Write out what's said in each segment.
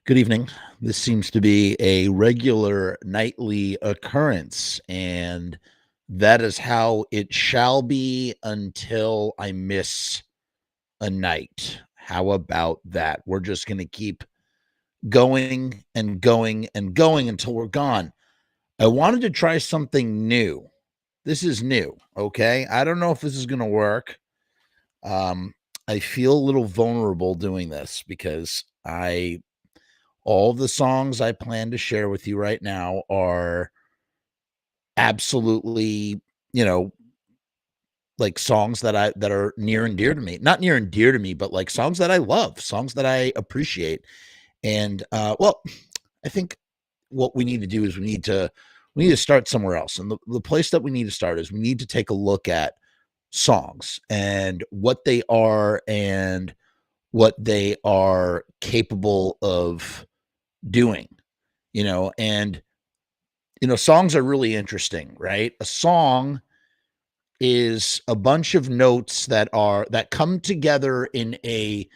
Good evening. This seems to be a regular nightly occurrence, and that is how it shall be until I miss a night. How about that? We're just going to keep going and going and going until we're gone. I wanted to try something new. This is new, okay? I don't know if this is going to work. Um, I feel a little vulnerable doing this because all the songs I plan to share with you right now are absolutely, you know, like songs that are near and dear to me. Not near and dear to me, but like songs that I love, songs that I appreciate. And well, I think what we need to do is we need to start somewhere else. And the place that we need to start is we need to take a look at songs and what they are and what they are capable of doing, and songs are really interesting, right? A song is a bunch of notes that come together in a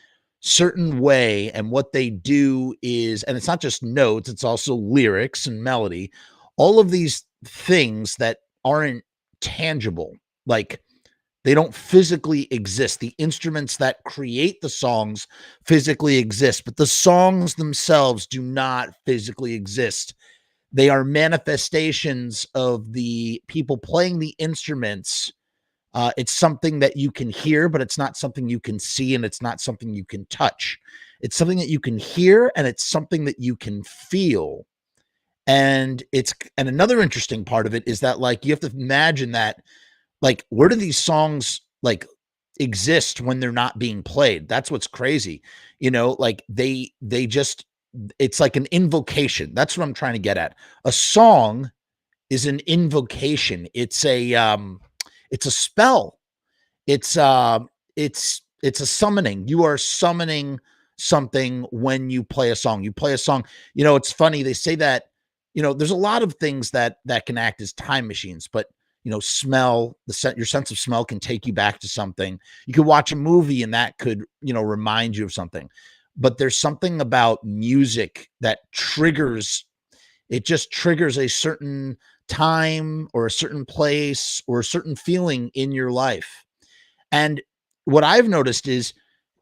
certain way, and what they do is, and it's not just notes, it's also lyrics and melody, all of these things that aren't tangible, like they don't physically exist. The instruments that create the songs physically exist, but the songs themselves do not physically exist. They are manifestations of the people playing the instruments. It's something that you can hear, but it's not something you can see, and it's not something you can touch. It's something that you can hear, and it's something that you can feel. And another interesting part of it is that, like, you have to imagine that, like, where do these songs like exist when they're not being played? That's what's crazy. Like they just, it's like an invocation. That's what I'm trying to get at. A song is an invocation. It's a spell. It's it's a summoning. You are summoning something when you play a song. You play a song. It's funny. They say that, there's a lot of things that can act as time machines, but smell, your sense of smell can take you back to something. You could watch a movie and that could, remind you of something. But there's something about music that just triggers a certain time or a certain place or a certain feeling in your life. And what I've noticed is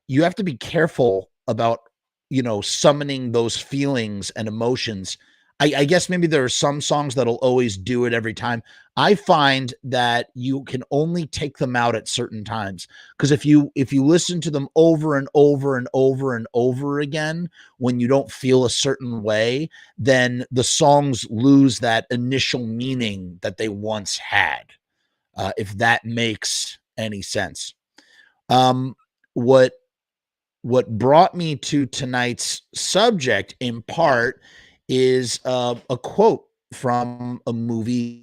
you have to be careful about, summoning those feelings and emotions. I guess maybe there are some songs that'll always do it every time. I find that you can only take them out at certain times, because if you listen to them over and over and over and over again when you don't feel a certain way, then the songs lose that initial meaning that they once had. If that makes any sense. Um, what what brought me to tonight's subject in part is a quote from a movie.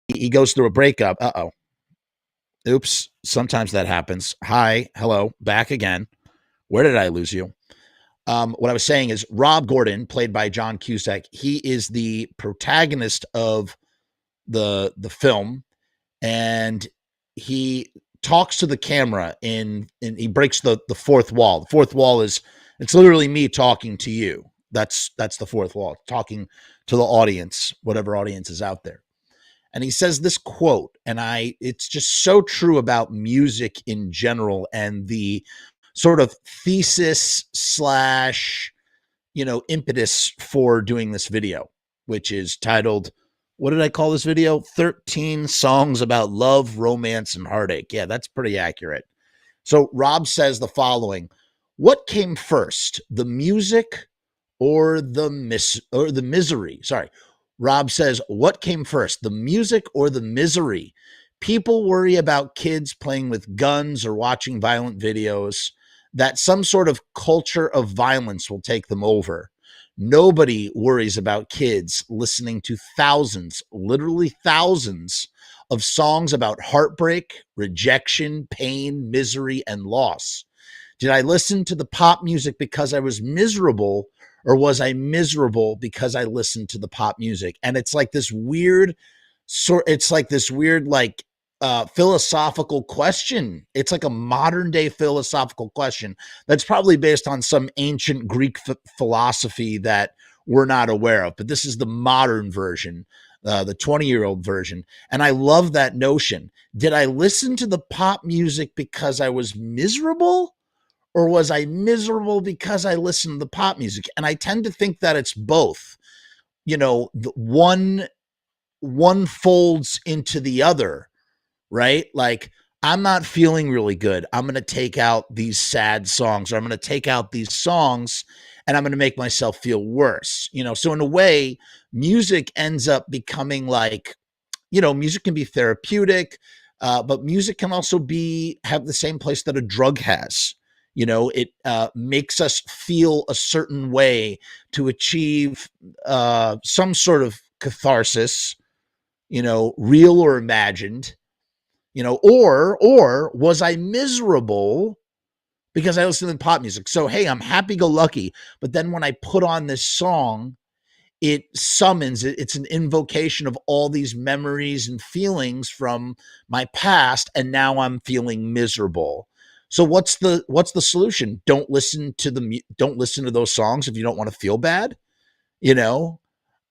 He goes through a breakup. Uh-oh. Oops. Sometimes that happens. Hi. Hello. Back again. Where did I lose you? What I was saying is Rob Gordon, played by John Cusack, he is the protagonist of the film, and he talks to the camera and he breaks the fourth wall. The fourth wall is, it's literally me talking to you. That's the fourth wall, talking to the audience, whatever audience is out there. And he says this quote, and it's just so true about music in general and the sort of thesis slash, impetus for doing this video, which is titled, what did I call this video? 13 songs about love, romance, and heartache. Yeah, that's pretty accurate. So Rob says the following: what came first, the music or the misery? Sorry. Rob says, what came first, the music or the misery? People worry about kids playing with guns or watching violent videos, that some sort of culture of violence will take them over. Nobody worries about kids listening to thousands, literally thousands, of songs about heartbreak, rejection, pain, misery, and loss. Did I listen to the pop music because I was miserable, or was I miserable because I listened to the pop music? And it's like this weird like philosophical question. It's like a modern day philosophical question that's probably based on some ancient Greek philosophy that we're not aware of. But this is the modern version, the 20-year-old version. And I love that notion. Did I listen to the pop music because I was miserable? Or was I miserable because I listened to the pop music? And I tend to think that it's both. You know, one folds into the other, right? Like, I'm not feeling really good. I'm going to take out these sad songs, or I'm going to take out these songs and I'm going to make myself feel worse. You know, so in a way, music ends up becoming like, you know, music can be therapeutic, but music can also have the same place that a drug has. You know, it makes us feel a certain way to achieve some sort of catharsis, you know, real or imagined, you know, or was I miserable because I listened to pop music? So, hey, I'm happy go lucky. But then when I put on this song, it's an invocation of all these memories and feelings from my past, and now I'm feeling miserable. So what's the solution? Don't listen to those songs if you don't want to feel bad, you know?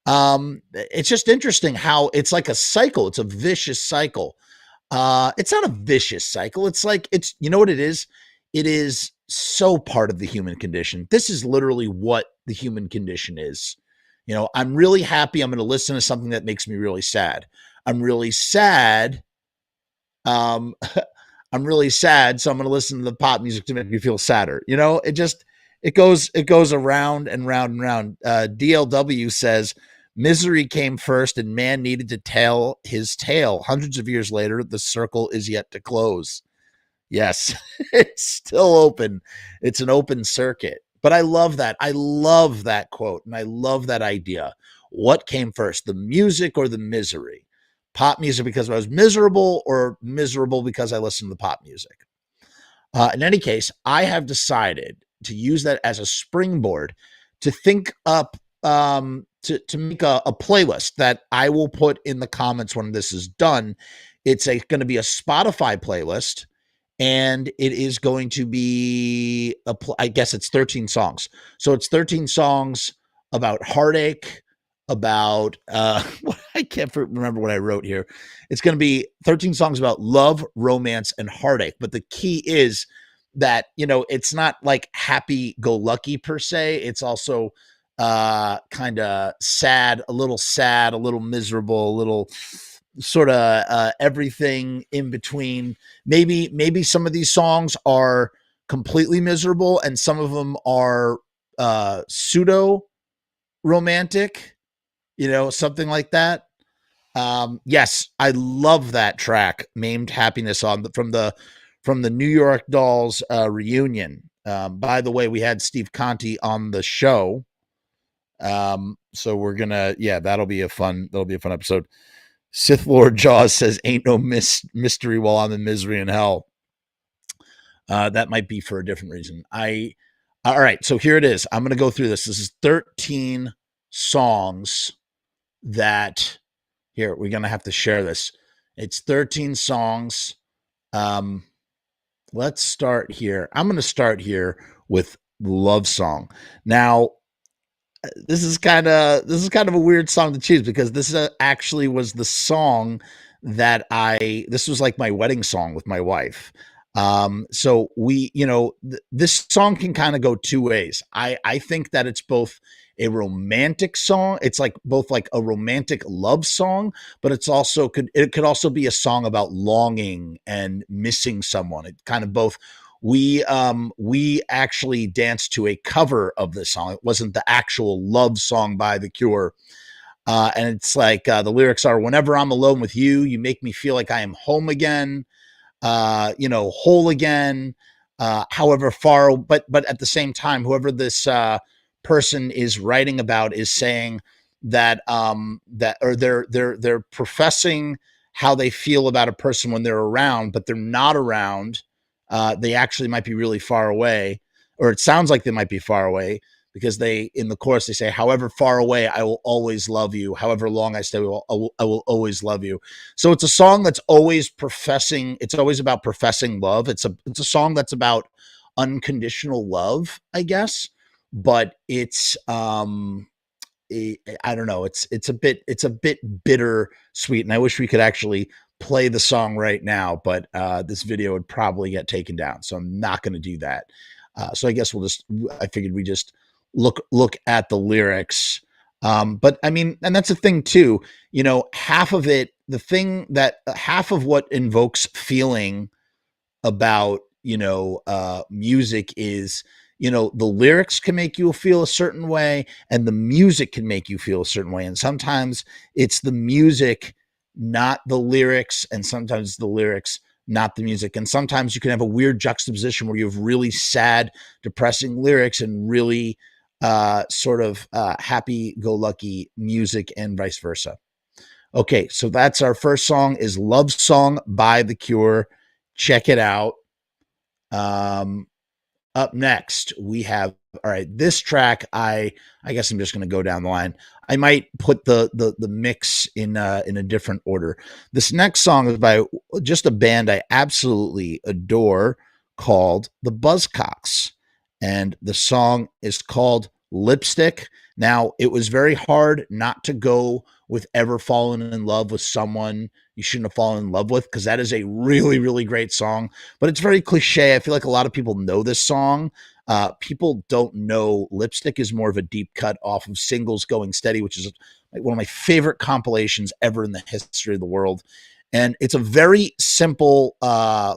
It's just interesting how it's like a cycle. It's a vicious cycle. It's not a vicious cycle. It's like, you know what it is? It is so part of the human condition. This is literally what the human condition is. You know, I'm really happy. I'm going to listen to something that makes me really sad. I'm really sad. I'm really sad. So I'm going to listen to the pop music to make me feel sadder. You know, it goes around and round and round. DLW says, misery came first and man needed to tell his tale. Hundreds of years later, the circle is yet to close. Yes, it's still open. It's an open circuit. But I love that. I love that quote. And I love that idea. What came first, the music or the misery? Pop music because I was miserable, or miserable because I listened to the pop music? In any case, I have decided to use that as a springboard to think up, to make a playlist that I will put in the comments when this is done. It's going to be a Spotify playlist, and it is going to be, I guess it's 13 songs. So it's 13 songs about heartache, about, I can't remember what I wrote here. It's going to be 13 songs about love, romance, and heartache. But the key is that, you know, it's not like happy go lucky per se. It's also kind of sad, a little miserable, a little sort of everything in between. Maybe some of these songs are completely miserable and some of them are pseudo romantic, you know, something like that. Yes, I love that track, Maimed Happiness, from the New York Dolls reunion. By the way, we had Steve Conti on the show. So we're gonna, that'll be a fun episode. Sith Lord Jaws says, ain't no mystery while I'm in misery and hell. That might be for a different reason. All right, so here it is. I'm going to go through this. This is 13 songs that, here, we're going to have to share this. It's 13 songs. Let's start here. I'm going to start here with Love Song. Now, this is kind of a weird song to choose because this actually was the song that this was like my wedding song with my wife. So we, you know, this song can kind of go two ways. I think that it's both a romantic song. It's like both like a romantic love song, but it could also be a song about longing and missing someone. It kind of both. We actually danced to a cover of this song. It wasn't the actual love song by The Cure. And it's like the lyrics are, whenever I'm alone with you, you make me feel like I am home again, whole again, however far, but at the same time, whoever this person is writing about is saying that or they're professing how they feel about a person when they're around, but they're not around. They actually might be really far away, or it sounds like they might be far away, because they, in the chorus, they say, however far away, I will always love you. However long I stay, I will always love you. So it's a song that's always professing. It's always about professing love. It's a song that's about unconditional love, I guess. But it's I don't know. It's a bit bitter sweet, and I wish we could actually play the song right now, but this video would probably get taken down, so I'm not going to do that. So I guess I figured we just look at the lyrics. But I mean, and that's the thing too. Half of it, half of what invokes feeling about music is, the lyrics can make you feel a certain way, and the music can make you feel a certain way, and sometimes it's the music, not the lyrics, and sometimes it's the lyrics, not the music, and sometimes you can have a weird juxtaposition where you have really sad, depressing lyrics and really sort of happy-go-lucky music, and vice versa. Okay, so that's our first song, is Love Song by The Cure. Check it out. Up next, we have, all right, this track, I guess I'm just going to go down the line. I might put the mix in a different order. This next song is by just a band I absolutely adore called the Buzzcocks, and the song is called Lipstick. Now, it was very hard not to go with Ever Fallen in Love with Someone You Shouldn't Have Fallen in Love With, because that is a really, really great song, but it's very cliche. I feel like a lot of people know this song. People don't know Lipstick is more of a deep cut off of Singles Going Steady, which is like one of my favorite compilations ever in the history of the world. And it's a very simple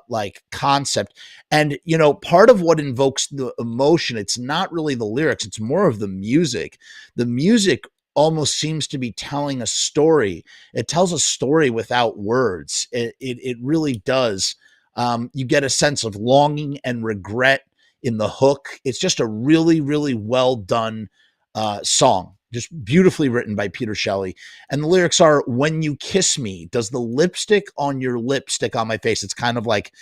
like concept. And part of what invokes the emotion, it's not really the lyrics, it's more of the music. The music almost seems to be telling a story. It tells a story without words. It really does. You get a sense of longing and regret in the hook. It's just a really, really well done song, just beautifully written by Peter Shelley. And the lyrics are, when you kiss me, does the lipstick on your lip stick on my face? It's kind of like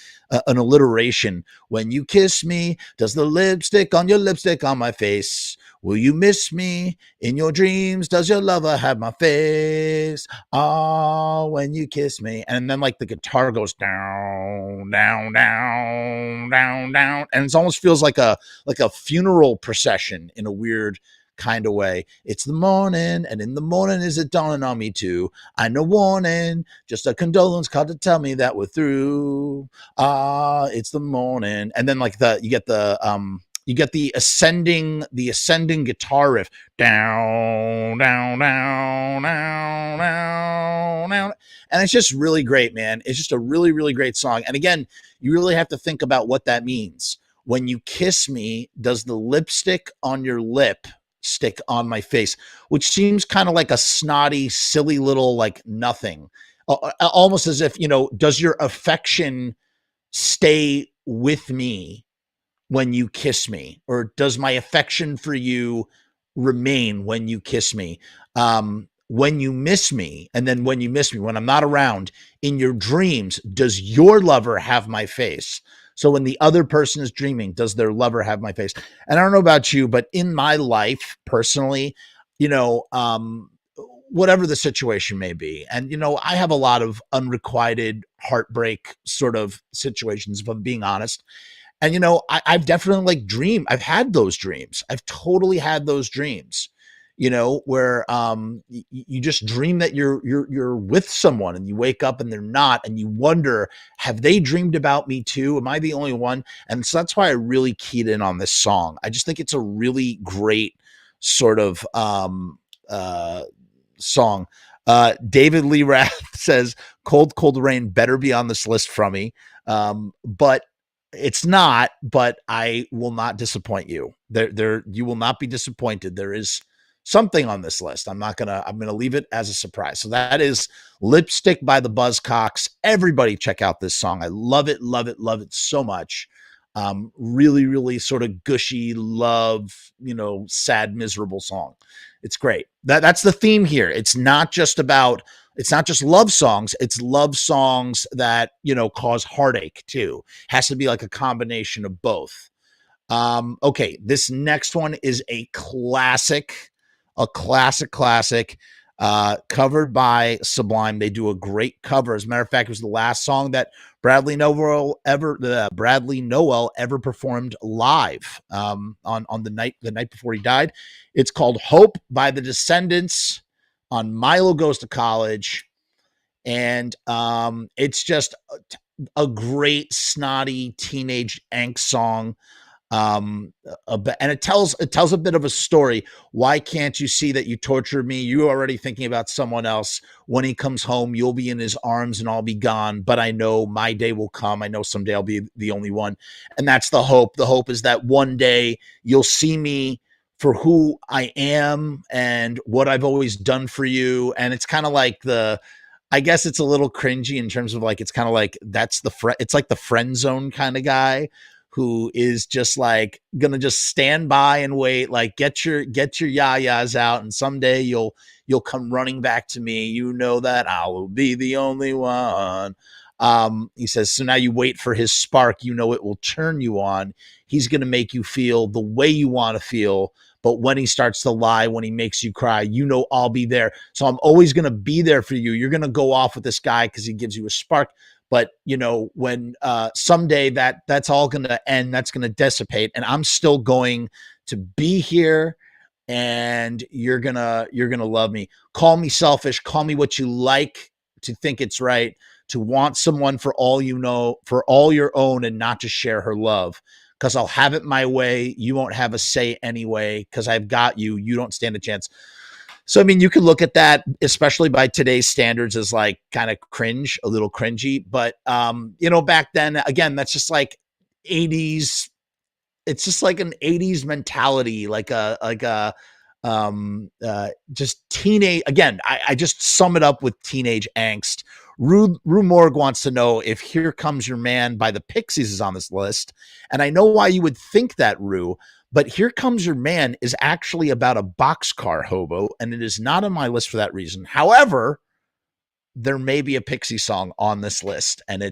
an alliteration. When you kiss me, does the lipstick on your lipstick on my face? Will you miss me in your dreams? Does your lover have my face? Oh, when you kiss me. And then like the guitar goes down, down, down, down, down. And it almost feels like a funeral procession in a weird kind of way. It's the morning, and in the morning is it dawning on me too. I know warning, just a condolence card to tell me that we're through. It's the morning. And then like you get the ascending guitar riff, down, down, down, down, down, down. And it's just really great, man. It's just a really, really great song. And again, you really have to think about what that means. When you kiss me, does the lipstick on your lip stick on my face? Which seems kind of like a snotty, silly little like nothing. Almost as if, does your affection stay with me when you kiss me, or does my affection for you remain when you kiss me? When you miss me, and then when you miss me, when I'm not around in your dreams, does your lover have my face? So when the other person is dreaming, does their lover have my face? And I don't know about you, but in my life personally, whatever the situation may be, and I have a lot of unrequited heartbreak sort of situations, if I'm being honest. And I've definitely I've had those dreams. I've totally had those dreams, where you just dream that you're with someone, and you wake up and they're not, and you wonder, have they dreamed about me too? Am I the only one? And so that's why I really keyed in on this song. I just think it's a really great sort of song. David Lee Rath says, Cold Cold Rain better be on this list from me. But it's not, but I will not disappoint you. You will not be disappointed. There is something on this list. I'm gonna leave it as a surprise. So that is Lipstick by the Buzzcocks. Everybody check out this song. I love it, love it, love it so much. Really, really sort of gushy love, sad, miserable song. It's great. That's the theme here. It's not just love songs. It's love songs that, cause heartache too. Has to be like a combination of both. Okay, this next one is a classic, classic, covered by Sublime. They do a great cover. As a matter of fact, it was the last song that Bradley Noel ever performed live on the night before he died. It's called "Hope" by the Descendants on Milo Goes to College, and it's just a great snotty teenage angst song. And it tells a bit of a story. Why can't you see that you tortured me? You're already thinking about someone else. When he comes home, you'll be in his arms and I'll be gone. But I know my day will come. I know someday I'll be the only one. And that's the hope. The hope is that one day you'll see me for who I am and what I've always done for you. And it's kind of like I guess it's a little cringy in terms of like, it's kind of like, it's like the friend zone kind of guy who is just like gonna just stand by and wait, like get your yayas out, and someday you'll come running back to me. You know that I will be the only one. He says, so now you wait for his spark. You know it will turn you on. He's gonna make you feel the way you want to feel. But when he starts to lie, when he makes you cry, you know I'll be there. So I'm always gonna be there for you. You're gonna go off with this guy because he gives you a spark. But, when someday that's all going to end, that's going to dissipate, and I'm still going to be here, and you're going to love me. Call me selfish. Call me what you like to think it's right, to want someone for all for all your own and not to share her love. Because I'll have it my way. You won't have a say anyway because I've got you. You don't stand a chance. So, I mean, you could look at that, especially by today's standards, as like kind of cringe, a little cringy. But, back then, again, that's just like 80s. It's just like an 80s mentality, just teenage. Again, I just sum it up with teenage angst. Rue Morg wants to know if Here Comes Your Man by the Pixies is on this list. And I know why you would think that, Rue. But Here Comes Your Man is actually about a boxcar hobo, and it is not on my list for that reason. However, there may be a Pixie song on this list, and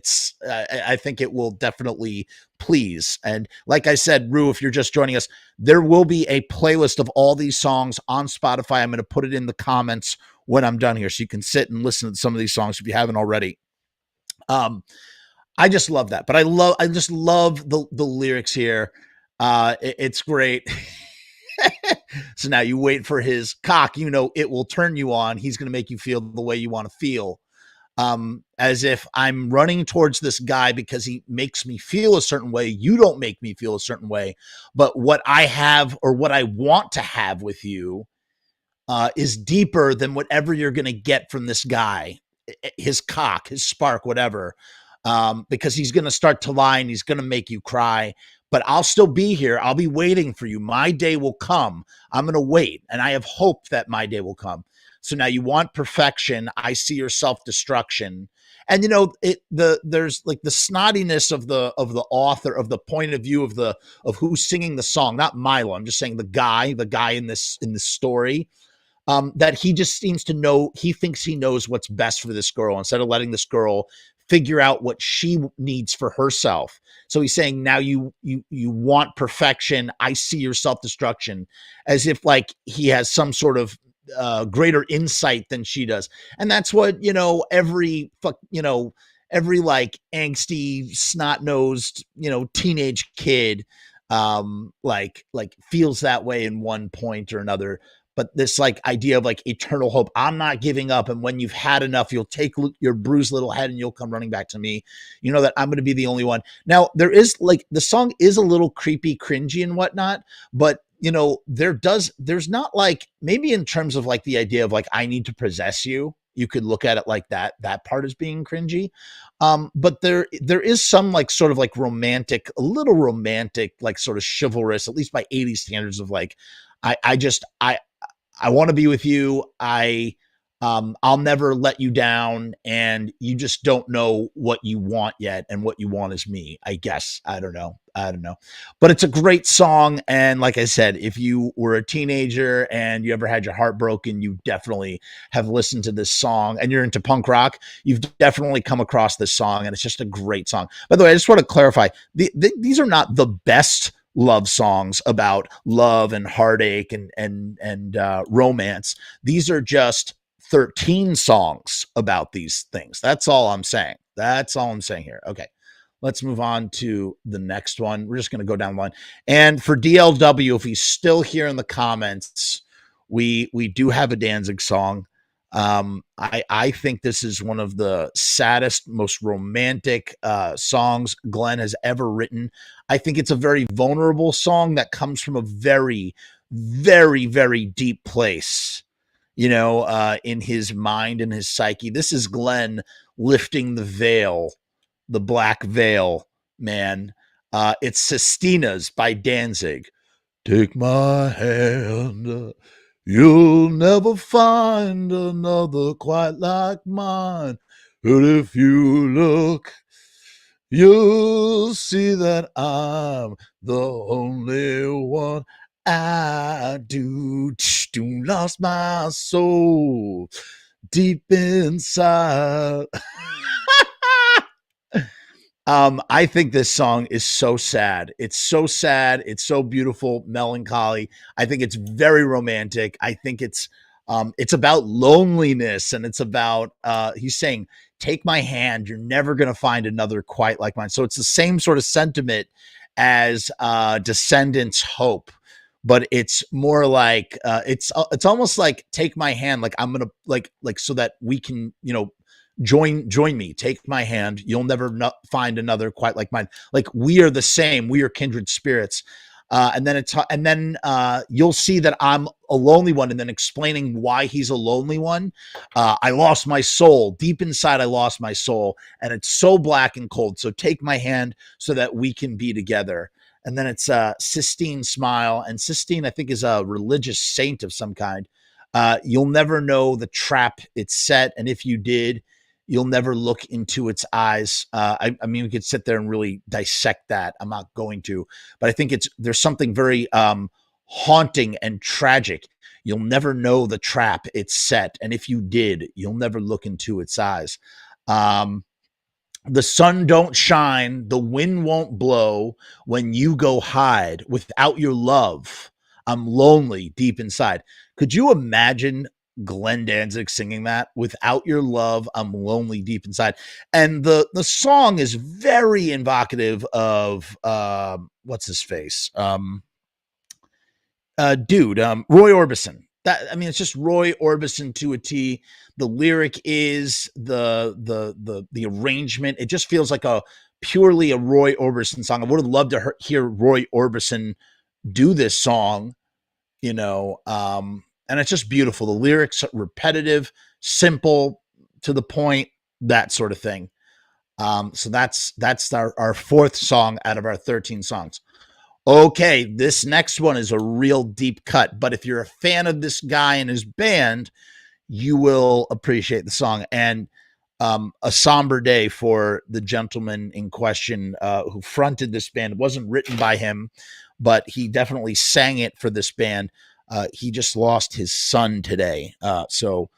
I think it will definitely please. And like I said, Rue, if you're just joining us, there will be a playlist of all these songs on Spotify. I'm going to put it in the comments when I'm done here, so you can sit and listen to some of these songs if you haven't already. I just love that, but I just love the lyrics here. It's great. So now you wait for his cock, it will turn you on. He's going to make you feel the way you want to feel. As if I'm running towards this guy because he makes me feel a certain way. You don't make me feel a certain way, but what I have or what I want to have with you is deeper than whatever you're going to get from this guy, his cock, his spark, whatever. Because he's going to start to lie and he's going to make you cry. But I'll still be here. I'll be waiting for you. My day will come. I'm going to wait. And I have hope that my day will come. So now you want perfection. I see your self-destruction. And, there's like the snottiness of the author, of the point of view of who's singing the song, not Milo. I'm just saying the guy in this story, that he just seems to know, he thinks he knows what's best for this girl instead of letting this girl figure out what she needs for herself. So he's saying, now you want perfection. I see your self-destruction, as if like he has some sort of greater insight than she does. And that's what, every like angsty, snot-nosed, teenage kid, like feels that way in one point or another. But this like idea of like eternal hope, I'm not giving up. And when you've had enough, you'll take your bruised little head and you'll come running back to me. You know that I'm going to be the only one. Now there is like, the song is a little creepy, cringy and whatnot, but there's not like, maybe in terms of like the idea of like, I need to possess you. You could look at it like that part is being cringy. But there is some like sort of like romantic, a little romantic, like sort of chivalrous, at least by 80s standards, of like, I want to be with you. I'll never let you down, and you just don't know what you want yet, and what you want is me. I guess I don't know, but it's a great song. And like I said, if you were a teenager and you ever had your heart broken, you definitely have listened to this song. And you're into punk rock, you've definitely come across this song, and it's just a great song. By the way, I just want to clarify: these are not the best love songs about love and heartache and romance. These are just 13 songs about these things. That's all I'm saying. That's all I'm saying here. Okay. Let's move on to the next one. We're just going to go down the line. And for DLW, if he's still here in the comments, we do have a Danzig song. I think this is one of the saddest, most romantic songs Glenn has ever written. I think it's a very vulnerable song that comes from a very, very, very deep place, in his mind and his psyche. This is Glenn lifting the veil, the black veil, man. It's Sistina's by Danzig. Take my hand, you'll never find another quite like mine. But if you look, you'll see that I'm the only one. I do lost my soul deep inside. I think this song is so sad. It's so sad. It's so beautiful, melancholy. I think it's very romantic. I think it's about loneliness, and it's about he's saying, take my hand, you're never gonna find another quite like mine. So it's the same sort of sentiment as Descendants Hope, but it's more like it's almost like take my hand, like I'm gonna like so that we can, join me, take my hand, you'll never find another quite like mine, like we are the same, we are kindred spirits. And then you'll see that I'm a lonely one, and then explaining why he's a lonely one. I lost my soul deep inside, I lost my soul, and it's so black and cold, so take my hand so that we can be together. And then it's Sistine Smile, and Sistine, I think, is a religious saint of some kind. You'll never know the trap it's set, and if you did, you'll never look into its eyes. I mean, we could sit there and really dissect that. I'm not going to, but I think there's something very haunting and tragic. You'll never know the trap it's set, and if you did, you'll never look into its eyes. The sun don't shine, the wind won't blow when you go hide. Without your love, I'm lonely deep inside. Could you imagine Glenn Danzig singing that? Without your love, I'm lonely deep inside. And the song is very evocative of what's his face? Roy Orbison. It's just Roy Orbison to a T. The lyric is the arrangement. It just feels like purely a Roy Orbison song. I would have loved to hear Roy Orbison do this song, and it's just beautiful. The lyrics are repetitive, simple, to the point, that sort of thing. So that's our fourth song out of our 13 songs. Okay, this next one is a real deep cut, but if you're a fan of this guy and his band, you will appreciate the song. And a somber day for the gentleman in question who fronted this band. It wasn't written by him, but he definitely sang it for this band. He just lost his son today. So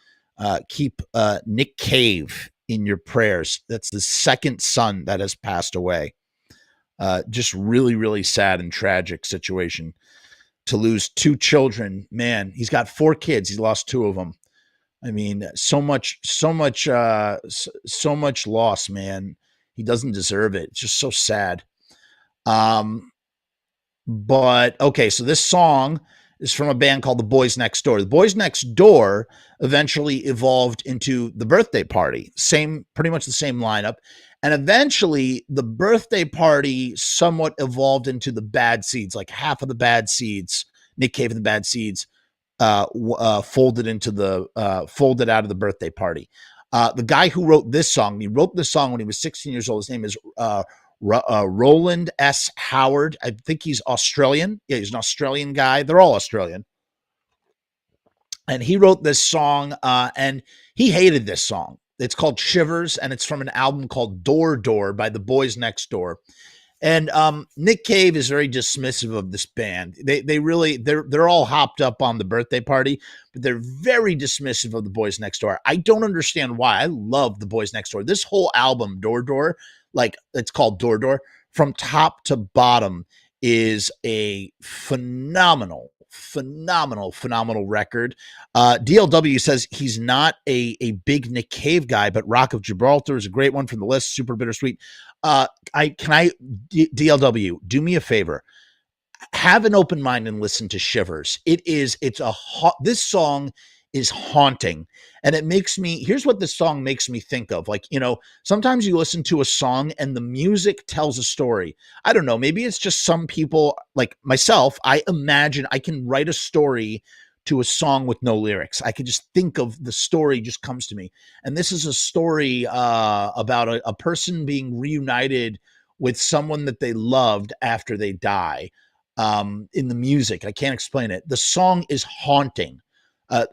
keep Nick Cave in your prayers. That's the second son that has passed away. Just really, really sad and tragic situation to lose two children. Man, he's got 4 kids. He lost 2 of them. I mean, so much loss, man. He doesn't deserve it. It's just so sad. But okay, so this song is from a band called the Boys Next Door. The Boys Next Door eventually evolved into the Birthday Party. Pretty much the same lineup. And eventually the Birthday Party somewhat evolved into the Bad Seeds. Like half of the Bad Seeds, Nick Cave and the Bad Seeds, folded out of the Birthday Party. The guy who wrote this song, he wrote this song when he was 16 years old. His name is Roland S. Howard. I think he's Australian. Yeah, he's an Australian guy. They're all Australian. and he wrote this song, and he hated this song. It's called Shivers, and it's from an album called Door Door by the Boys Next Door. And Nick Cave is very dismissive of this band. They really they're all hopped up on the birthday party, but they're very dismissive of the Boys Next Door. I don't understand why. I love the Boys Next Door. This whole album, Door Door, like it's called Door Door, from top to bottom is a phenomenal record. DLW says he's not a big Nick Cave guy, but Rock of Gibraltar is a great one from the list. Super bittersweet. DLW, do me a favor. Have an open mind and listen to Shivers. This song is haunting, and it makes me, here's what this song makes me think of. Like, sometimes you listen to a song and the music tells a story. I don't know, maybe it's just some people like myself. I imagine I can write a story to a song with no lyrics. I could just think of the story, just comes to me. And this is a story about a person being reunited with someone that they loved after they die. In the music, I can't explain it. The song is haunting. I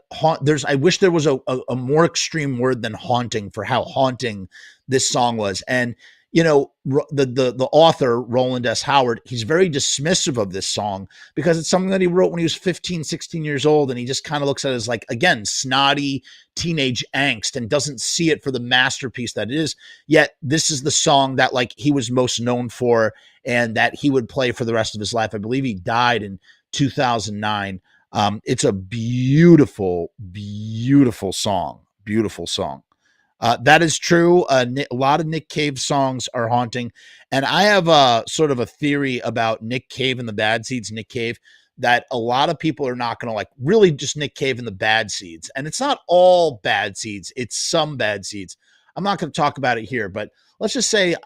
wish there was a more extreme word than haunting for how haunting this song was. And the author, Roland S. Howard, he's very dismissive of this song because it's something that he wrote when he was 15, 16 years old. And he just kind of looks at it as like, again, snotty teenage angst and doesn't see it for the masterpiece that it is. Yet this is the song that like he was most known for and that he would play for the rest of his life. I believe he died in 2009. It's a beautiful song. Beautiful song. That is true. A lot of Nick Cave songs are haunting. And I have a sort of a theory about Nick Cave and the Bad Seeds, Nick Cave, that a lot of people are not going to like, really just Nick Cave and the Bad Seeds. And it's not all Bad Seeds. It's some Bad Seeds. I'm not going to talk about it here, but let's just say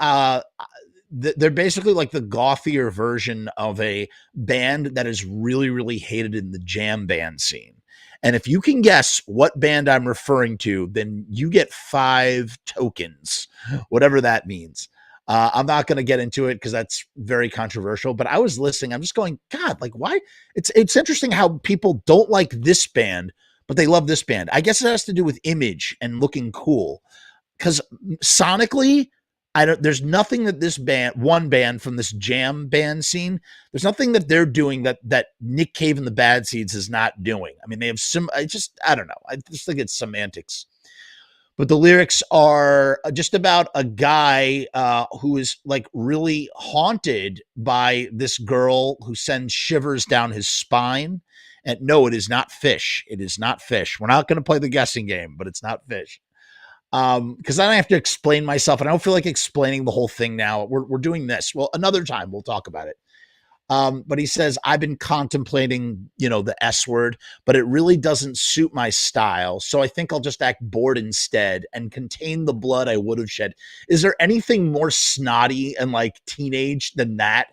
they're basically like the gothier version of a band that is really, really hated in the jam band scene. And if you can guess what band I'm referring to, then you get 5 tokens, whatever that means. I'm not going to get into it because that's very controversial, but I was listening. I'm just going, God, like why? It's interesting how people don't like this band, but they love this band. I guess it has to do with image and looking cool. Because sonically, there's nothing that this one band from this jam band scene, there's nothing that they're doing that Nick Cave and the Bad Seeds is not doing. I mean, they have I don't know. I just think it's semantics. But the lyrics are just about a guy who is like really haunted by this girl who sends shivers down his spine. And no, it is not fish. It is not fish. We're not going to play the guessing game, but it's not fish. Because I don't have to explain myself, and I don't feel like explaining the whole thing now. We're doing this. Well, another time we'll talk about it. But he says, I've been contemplating, the S word, but it really doesn't suit my style. So I think I'll just act bored instead and contain the blood I would have shed. Is there anything more snotty and like teenage than that?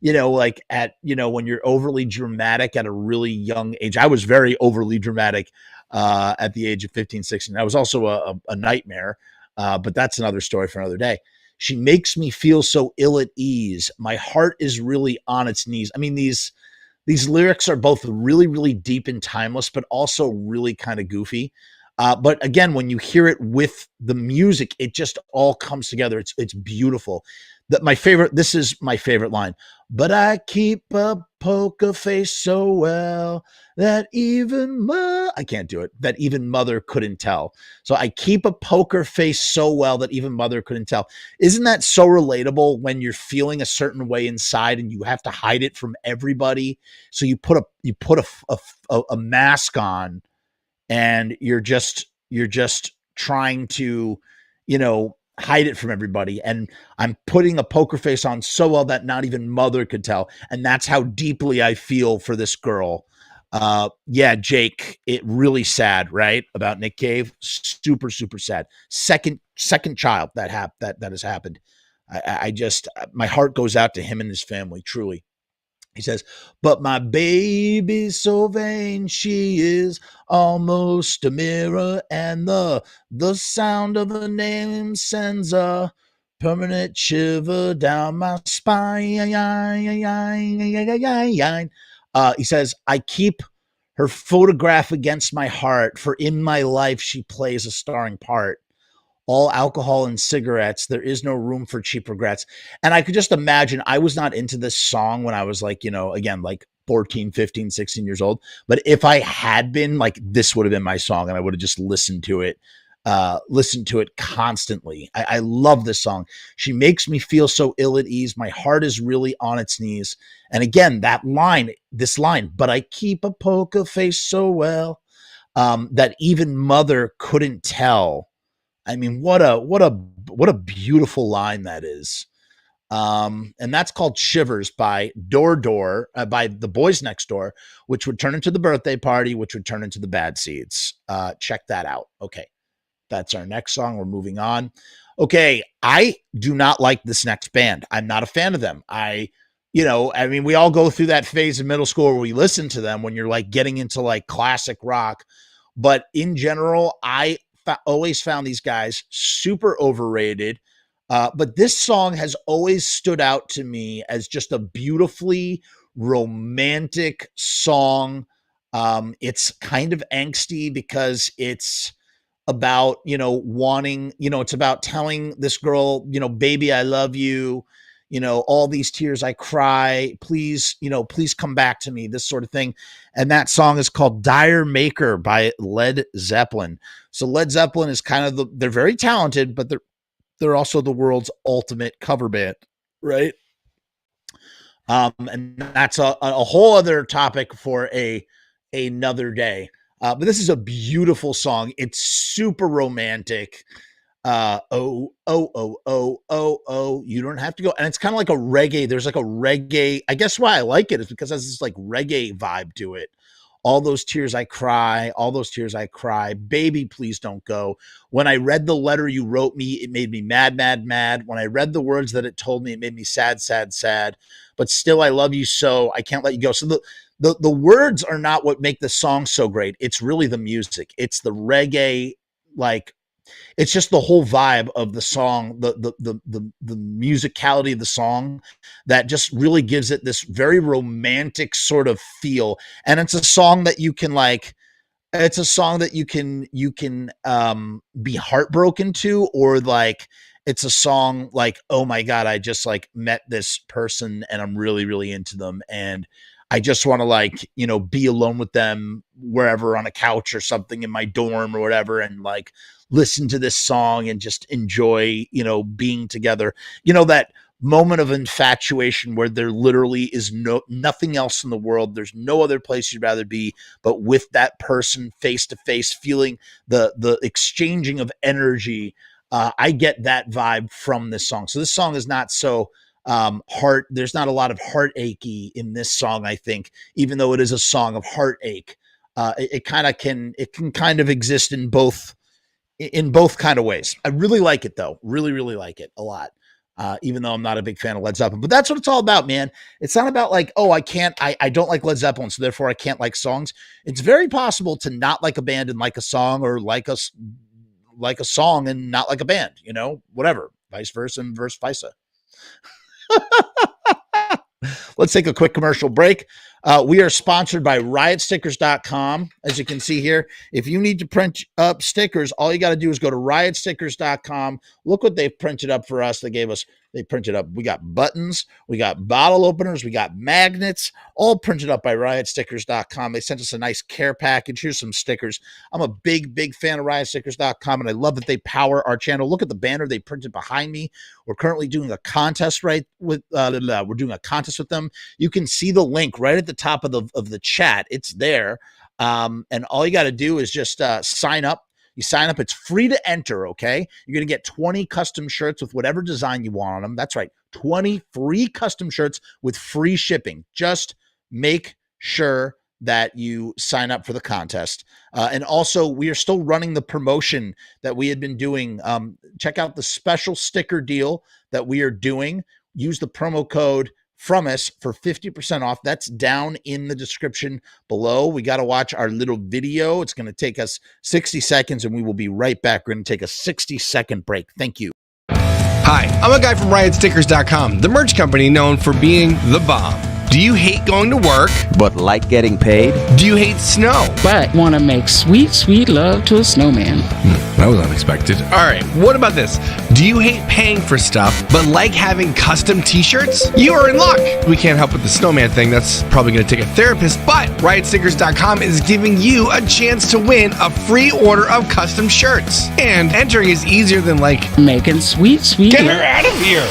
Like when you're overly dramatic at a really young age. I was very overly dramatic at the age of 15, 16. I was also a nightmare, but that's another story for another day. She makes me feel so ill at ease. My heart is really on its knees. I mean, these lyrics are both really, really deep and timeless, but also really kind of goofy. But again, when you hear it with the music, it just all comes together. It's beautiful. This is my favorite line. But I keep a poker face so well that I can't do it, that even mother couldn't tell. So I keep a poker face so well that even mother couldn't tell. Isn't that so relatable when you're feeling a certain way inside and you have to hide it from everybody? So you put a mask on and you're just trying to, hide it from everybody. And I'm putting a poker face on so well that not even mother could tell. And that's how deeply I feel for this girl. Yeah, Jake, it really sad, right? About Nick Cave. Super, super sad. Second child that has happened. I just, my heart goes out to him and his family, truly. He says, but my baby's so vain, she is almost a mirror, and the sound of her name sends a permanent shiver down my spine. He says, I keep her photograph against my heart, for in my life she plays a starring part. All alcohol and cigarettes. There is no room for cheap regrets. And I could just imagine, I was not into this song when I was like, again, like 14, 15, 16 years old. But if I had been, like, this would have been my song and I would have just listened to it constantly. I love this song. She makes me feel so ill at ease. My heart is really on its knees. And again, this line, but I keep a poker face so well, that even mother couldn't tell. I mean, what a beautiful line that is. And that's called Shivers by by the Boys Next Door, which would turn into The Birthday Party, which would turn into The Bad Seeds. Check that out. Okay. That's our next song. We're moving on. Okay. I do not like this next band. I'm not a fan of them. we all go through that phase in middle school where we listen to them when you're like getting into like classic rock. But in general, I always found these guys super overrated. But this song has always stood out to me as just a beautifully romantic song. It's kind of angsty because it's about, wanting, it's about telling this girl, baby, I love you, all these tears I cry, please, please come back to me, this sort of thing. And that song is called Dire Maker by Led Zeppelin. So Led Zeppelin is kind of they're very talented, but they're also the world's ultimate cover band, right? And that's a whole other topic for another day. But this is a beautiful song. It's super romantic. Oh, you don't have to go. And it's kind of like a reggae. There's like a reggae. I guess why I like it is because it has this like reggae vibe to it. All those tears I cry, all those tears I cry, baby, please don't go. When I read the letter you wrote me, it made me mad, mad, mad. When I read the words that it told me, it made me sad, sad, sad. But still, I love you so, I can't let you go. So the words are not what make the song so great. It's really the music. It's the reggae, like, it's just the whole vibe of the song, the musicality of the song that just really gives it this very romantic sort of feel. And it's a song that you can be heartbroken to, or like, it's a song like, oh my God, I just like met this person and I'm really, really into them. And I just want to like, be alone with them wherever, on a couch or something in my dorm or whatever. And like, listen to this song and just enjoy, being together, that moment of infatuation where there literally is nothing else in the world. There's no other place you'd rather be, but with that person face to face, feeling the exchanging of energy. I get that vibe from this song. So this song is not so there's not a lot of heartachy in this song, I think, even though it is a song of heartache. It can kind of exist in both kind of ways. I really like it though. Really, really like it a lot. Even though I'm not a big fan of Led Zeppelin, but that's what it's all about, man. It's not about like, oh, I don't like Led Zeppelin, so therefore I can't like songs. It's very possible to not like a band and like a song, or like a song and not like a band, whatever, vice versa and verse versa. Let's take a quick commercial break. We are sponsored by riotstickers.com. As you can see here, if you need to print up stickers, all you got to do is go to riotstickers.com. Look what they've printed up for us. They printed up. We got buttons, we got bottle openers, we got magnets, all printed up by riotstickers.com. They sent us a nice care package. Here's some stickers. I'm a big, big fan of riotstickers.com, and I love that they power our channel. Look at the banner they printed behind me. We're currently doing a contest with them. You can see the link right at the top of the chat. It's there. And all you got to do is just sign up. You sign up. It's free to enter, okay? You're going to get 20 custom shirts with whatever design you want on them. That's right, 20 free custom shirts with free shipping. Just make sure that you sign up for the contest. And also, we are still running the promotion that we had been doing. Check out the special sticker deal that we are doing. Use the promo code Frumess for 50% off. That's down in the description below. We got to watch our little video. It's going to take us 60 seconds and we will be right back. We're going to take a 60-second break. Thank you. Hi, I'm a guy from riotstickers.com, the merch company known for being the bomb. Do you hate going to work, but like getting paid? Do you hate snow, but want to make sweet, sweet love to a snowman? That was unexpected. All right, what about this? Do you hate paying for stuff, but like having custom t-shirts? You are in luck. We can't help with the snowman thing. That's probably going to take a therapist, but riotstickers.com is giving you a chance to win a free order of custom shirts. And entering is easier than making sweet, sweet get her out of here.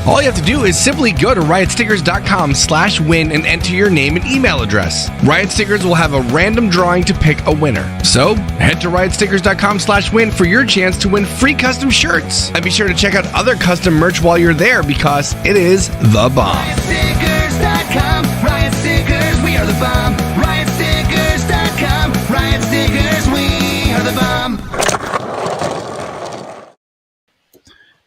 All you have to do is simply go to riotstickers.com/win and enter your name and email address. Riot Stickers will have a random drawing to pick a winner. So head to riotstickers.com/win for your chance to win free custom shirts. And be sure to check out other custom merch while you're there because it is the bomb. Riotstickers.com, Riot Stickers, we are the bomb. Riotstickers.com, Riot Stickers, we are the bomb.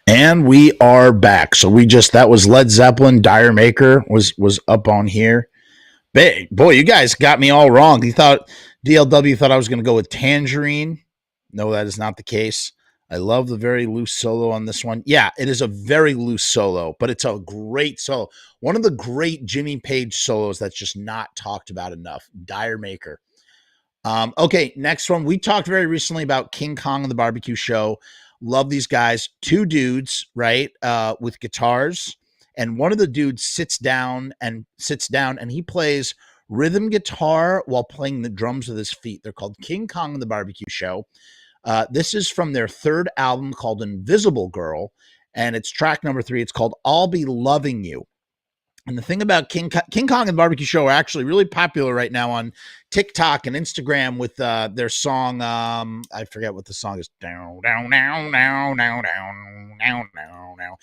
And we are back. So that was Led Zeppelin, Dire Maker was up on here. Boy, you guys got me all wrong. DLW thought I was going to go with Tangerine. No, that is not the case. I love the very loose solo on this one. Yeah, it is a very loose solo, but it's a great solo. One of the great Jimmy Page solos that's just not talked about enough. Dire Maker. Okay, next one. We talked very recently about King Kong and the Barbecue Show. Love these guys. Two dudes, right, with guitars, and one of the dudes sits down and he plays rhythm guitar while playing the drums with his feet. They're called King Kong and the Barbecue Show. This is from their third album called Invisible Girl, and it's track number 3. It's called I'll Be Loving You. And the thing about King Kong and the Barbecue Show are actually really popular right now on TikTok and Instagram with their song. I forget what the song is. Down, down, down, down, down, down, down, down.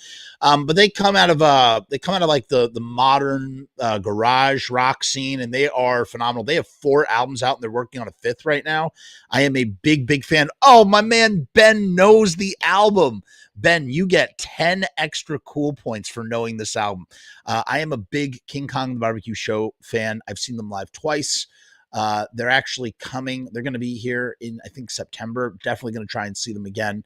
But they come out of like the modern garage rock scene, and they are phenomenal. They have 4 albums out, and they're working on a 5th right now. I am a big fan. Oh, my man Ben knows the album. Ben, you get 10 extra cool points for knowing this album. I am a big King Kong the Barbecue Show fan. I've seen them live twice. They're actually coming. They're going to be here in, I think, September. Definitely going to try and see them again.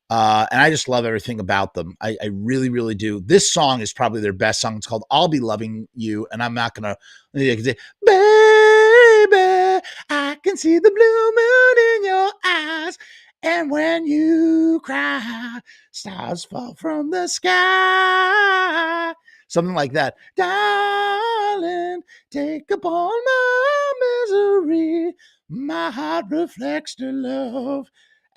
And I just love everything about them. I really, really do. This song is probably their best song. It's called I'll Be Loving You. And I'm not going to say, baby, I can see the blue moon in your eyes. And when you cry, stars fall from the sky. Something like that. Darling, take upon my misery. My heart reflects the love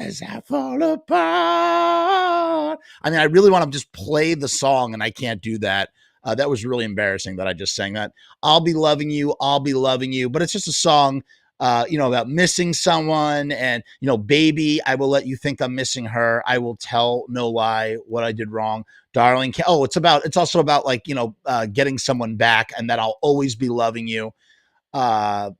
as I fall apart. I mean, I really want to just play the song, and I can't do that. That was really embarrassing that I just sang that. I'll be loving you. I'll be loving you. But it's just a song, about missing someone and, baby, I will let you think I'm missing her. I will tell no lie what I did wrong. Darling. It's also about getting someone back and that I'll always be loving you. I'll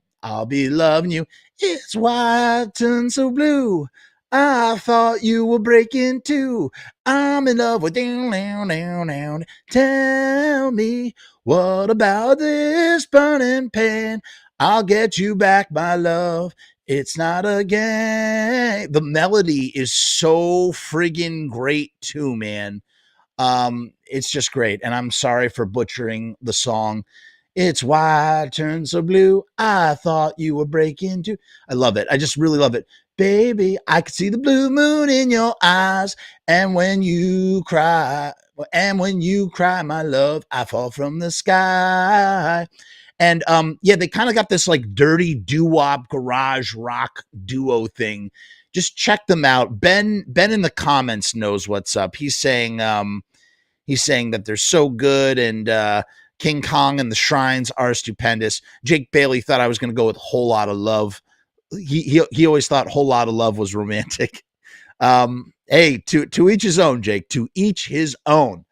be loving you. It's why I turned so blue. I thought you were breaking too. I'm in love with down, down, down, down. Tell me, what about this burning pain? I'll get you back, my love. It's not a game. The melody is so friggin' great too, man. It's just great. And I'm sorry for butchering the song. It's why I turned so blue. I thought you were breaking too. I love it. I just really love it. Baby, I can see the blue moon in your eyes. And when you cry, my love, I fall from the sky. And they kind of got this like dirty doo-wop garage rock duo thing. Just check them out. Ben in the comments knows what's up. He's saying that they're so good, and King Kong and the Shrines are stupendous. Jake Bailey thought I was going to go with Whole Lot of Love. He always thought Whole Lot of Love was romantic. Hey, to each his own, Jake. To each his own.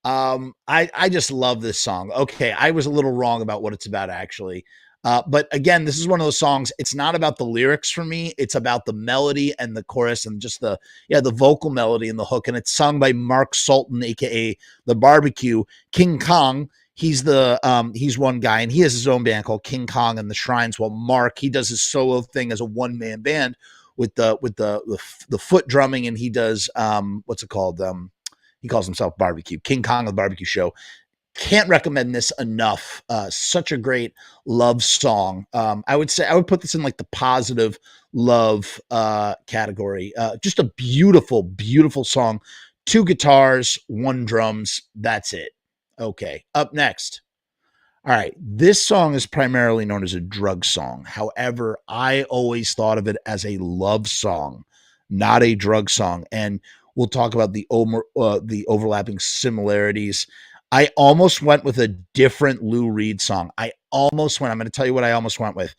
I just love this song. Okay, I was a little wrong about what it's about, actually. But again, this is one of those songs. It's not about the lyrics for me. It's about the melody and the chorus and just the vocal melody and the hook. And it's sung by Mark Sultan, aka The Barbecue. King Kong, he's one guy, and he has his own band called King Kong and the Shrines. While Mark, he does his solo thing as a one-man band with the foot drumming, and he does what's it called? He calls himself Barbecue. King Kong of the Barbecue Show. can't recommend this enough. Such a great love song. I would say I would put this in like the positive love category. Just a beautiful, beautiful song. 2 guitars, 1 drums. That's it. Okay. Up next. All right. This song is primarily known as a drug song. However, I always thought of it as a love song, not a drug song. And we'll talk about the overlapping similarities. I almost went with a different Lou Reed song. I'm going to tell you what I almost went with.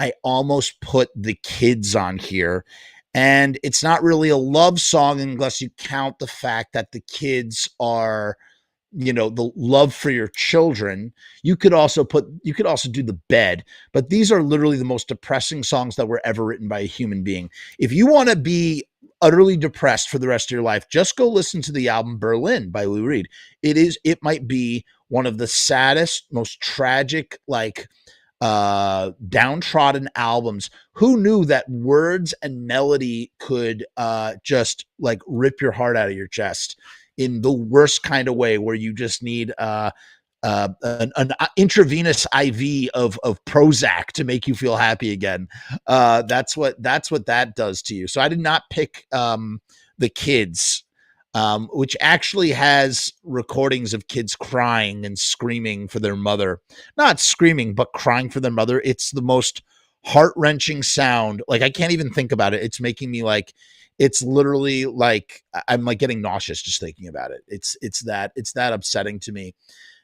I almost put The Kids on here. And it's not really a love song unless you count the fact that the kids are, the love for your children. You could also do The Bed, but these are literally the most depressing songs that were ever written by a human being. If you want to be utterly depressed for the rest of your life, just go listen to the album Berlin by Lou Reed. It might be one of the saddest, most tragic, like downtrodden albums. Who knew that words and melody could just like rip your heart out of your chest in the worst kind of way, where you just need an intravenous IV of Prozac to make you feel happy again. That's what that does to you. So I did not pick The Kids, which actually has recordings of kids crying and screaming for their mother. Not screaming, but crying for their mother. It's the most heart-wrenching sound. Like, I can't even think about it. It's making me like, it's literally like, I'm like getting nauseous just thinking about it. It's that upsetting to me.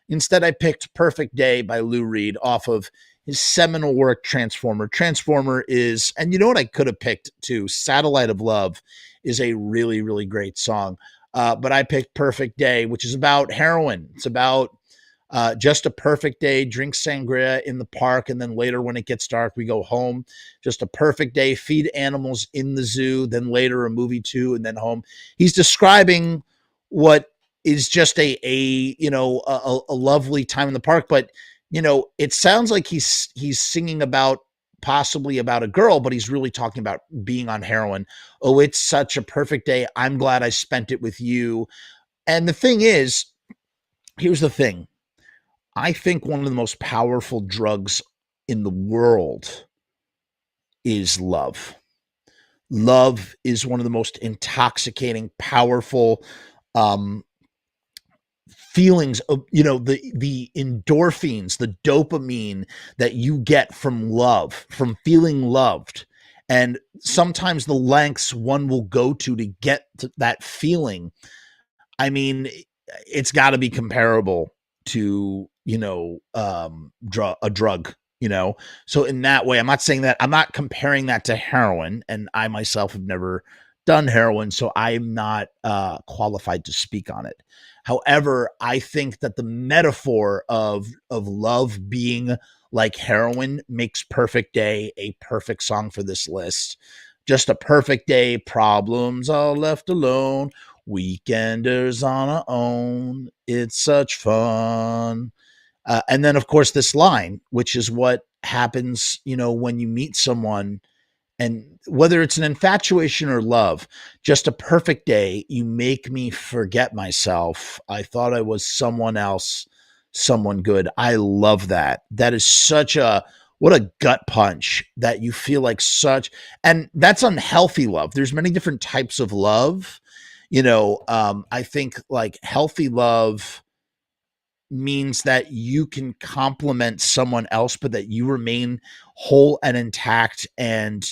Instead, I picked Perfect Day by Lou Reed off of his seminal work, Transformer. Transformer is, and you know what I could have picked too? Satellite of Love is a really, really great song. But I picked Perfect Day, which is about heroin. It's about just a perfect day, drink sangria in the park, and then later when it gets dark, we go home. Just a perfect day, feed animals in the zoo, then later a movie too, and then home. He's describing what is just a lovely time in the park, but it sounds like he's singing about possibly about a girl, but he's really talking about being on heroin. Oh, it's such a perfect day. I'm glad I spent it with you. And the thing is, here's the thing. I think one of the most powerful drugs in the world is love. Love is one of the most intoxicating, powerful feelings of, the endorphins, the dopamine that you get from love, from feeling loved. And sometimes the lengths one will go to get to that feeling. I mean, it's got to be comparable to, a drug, So in that way, I'm not saying that, I'm not comparing that to heroin, and I myself have never done heroin, so I'm not qualified to speak on it. However, I think that the metaphor of love being like heroin makes Perfect Day a perfect song for this list. Just a perfect day, problems all left alone, weekenders on our own, it's such fun. And then, of course, this line, which is what happens, when you meet someone, and whether it's an infatuation or love, just a perfect day, you make me forget myself. I thought I was someone else, someone good. I love that. That is what a gut punch that you feel like such, and that's unhealthy love. There's many different types of love. I think like healthy love means that you can compliment someone else, but that you remain whole and intact, and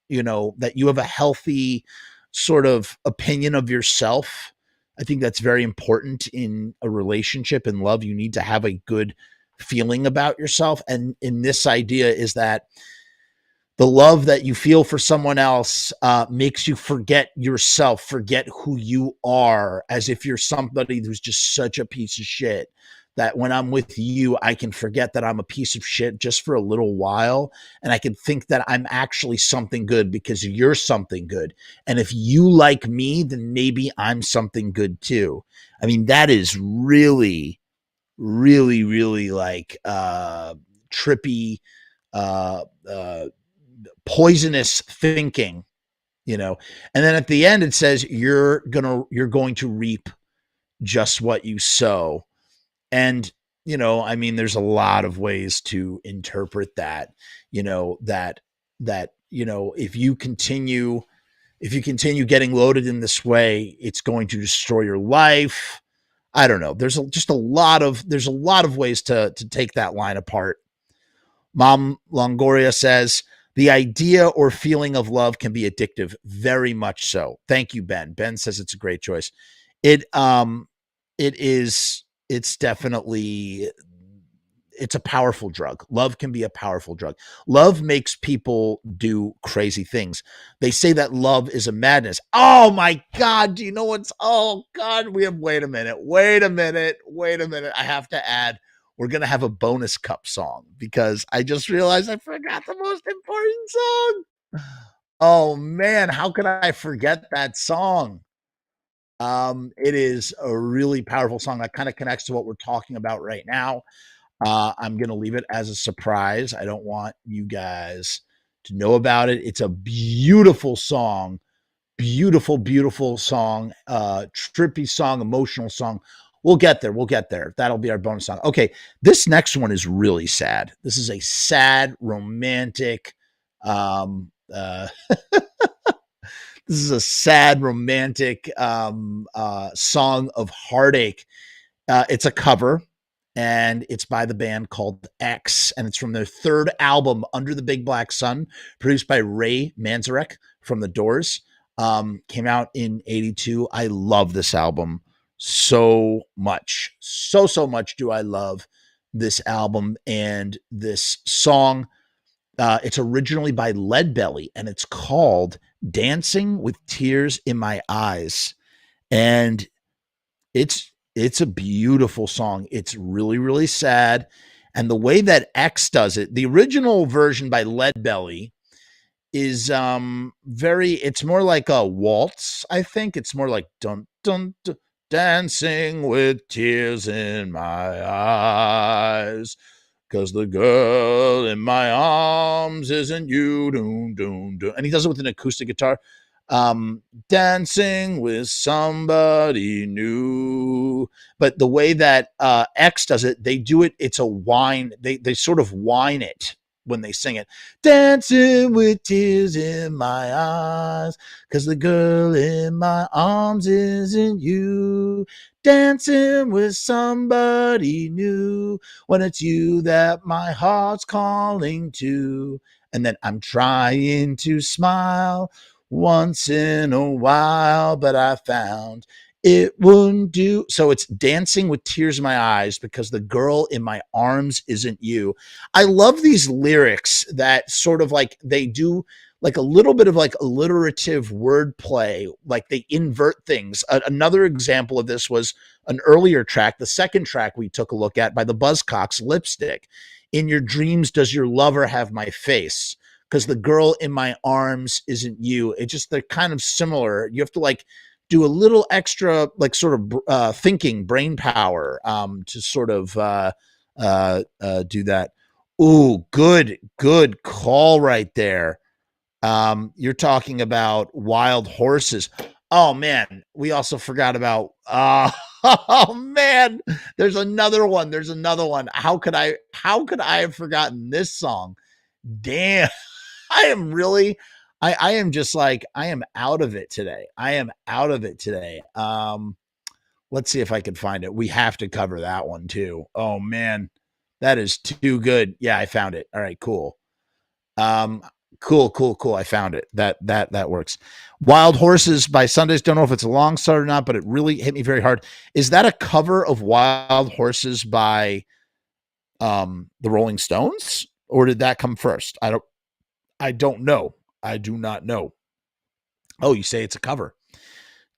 that you have a healthy sort of opinion of yourself. I think that's very important in a relationship. In love, you need to have a good feeling about yourself. And in this idea is that the love that you feel for someone else makes you forget yourself, forget who you are, as if you're somebody who's just such a piece of shit, that when I'm with you, I can forget that I'm a piece of shit just for a little while. And I can think that I'm actually something good because you're something good. And if you like me, then maybe I'm something good too. I mean, that is really, really, really like trippy, poisonous thinking, And then at the end, it says, you're going to reap just what you sow. And I mean, there's a lot of ways to interpret that, if you continue getting loaded in this way, it's going to destroy your life. I don't know. There's a lot of ways to take that line apart. Mom Longoria says the idea or feeling of love can be addictive. Very much so. Thank you, Ben. Ben says it's a great choice. It's definitely, it's a powerful drug. Love can be a powerful drug. Love makes people do crazy things. They say that love is a madness. Oh my God. Do you know oh God, wait a minute. I have to add, we're going to have a bonus cup song because I just realized I forgot the most important song. Oh man, how could I forget that song? It is a really powerful song that kind of connects to what we're talking about right now. I'm going to leave it as a surprise. I don't want you guys to know about it. It's a beautiful song, beautiful song, trippy song, emotional song. We'll get there. That'll be our bonus song. Okay. This next one is really sad. This is a sad, romantic, this is a sad, romantic song of Heartache. It's a cover, and it's by the band called X, and it's from their third album, Under the Big Black Sun, produced by Ray Manzarek from The Doors. Came out in 82. I love this album so much. So much do I love this album and this song. It's originally by Leadbelly, and it's called Dancing with Tears in My Eyes. And it's a beautiful song. It's really, really sad. And the way that X does it, the original version by Leadbelly is it's more like a waltz, I think. It's more like dun dun dun, dancing with tears in my eyes. 'Cause the girl in my arms isn't you. Doom, doom, doom. And he does it with an acoustic guitar. Dancing with somebody new. But the way that X does it, they do it, it's a whine. They sort of whine it when they sing it. Dancing with tears in my eyes, 'cause the girl in my arms isn't you. Dancing with somebody new, when it's you that my heart's calling to. And then I'm trying to smile once in a while, but I found it wouldn't do. So it's dancing with tears in my eyes because the girl in my arms isn't you. I love these lyrics that sort of like they do like a little bit of like alliterative wordplay, like they invert things. Another example of this was an earlier track, the second track we took a look at by the Buzzcocks, Lipstick. In your dreams, does your lover have my face? Because the girl in my arms isn't you. It's just, they're kind of similar. You have to like do a little extra, like sort of thinking, brain power to sort of do that. Ooh, good call right there. You're talking about Wild Horses. Oh man, we also forgot about oh man, there's another one. How could I have forgotten this song? Damn. I am just like, I am out of it today. Let's see if I can find it. We have to cover that one too. Oh man, that is too good. Yeah, I found it. All right, cool. Cool. I found it. That works. Wild Horses by Sundays. Don't know if it's a long start or not, but it really hit me very hard. Is that a cover of Wild Horses by the Rolling Stones, or did that come first? I don't know. I do not know. Oh, you say it's a cover.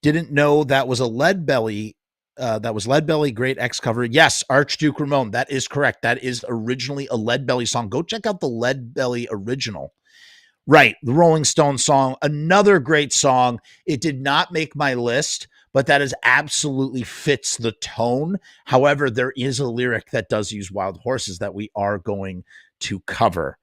Didn't know that was a Leadbelly. That was Leadbelly, great X cover. Yes, Archduke Ramon. That is correct. That is originally a Leadbelly song. Go check out the Leadbelly original. Right, the Rolling Stones song, another great song. It did not make my list, but that is absolutely fits the tone. However, there is a lyric that does use Wild Horses that we are going to cover.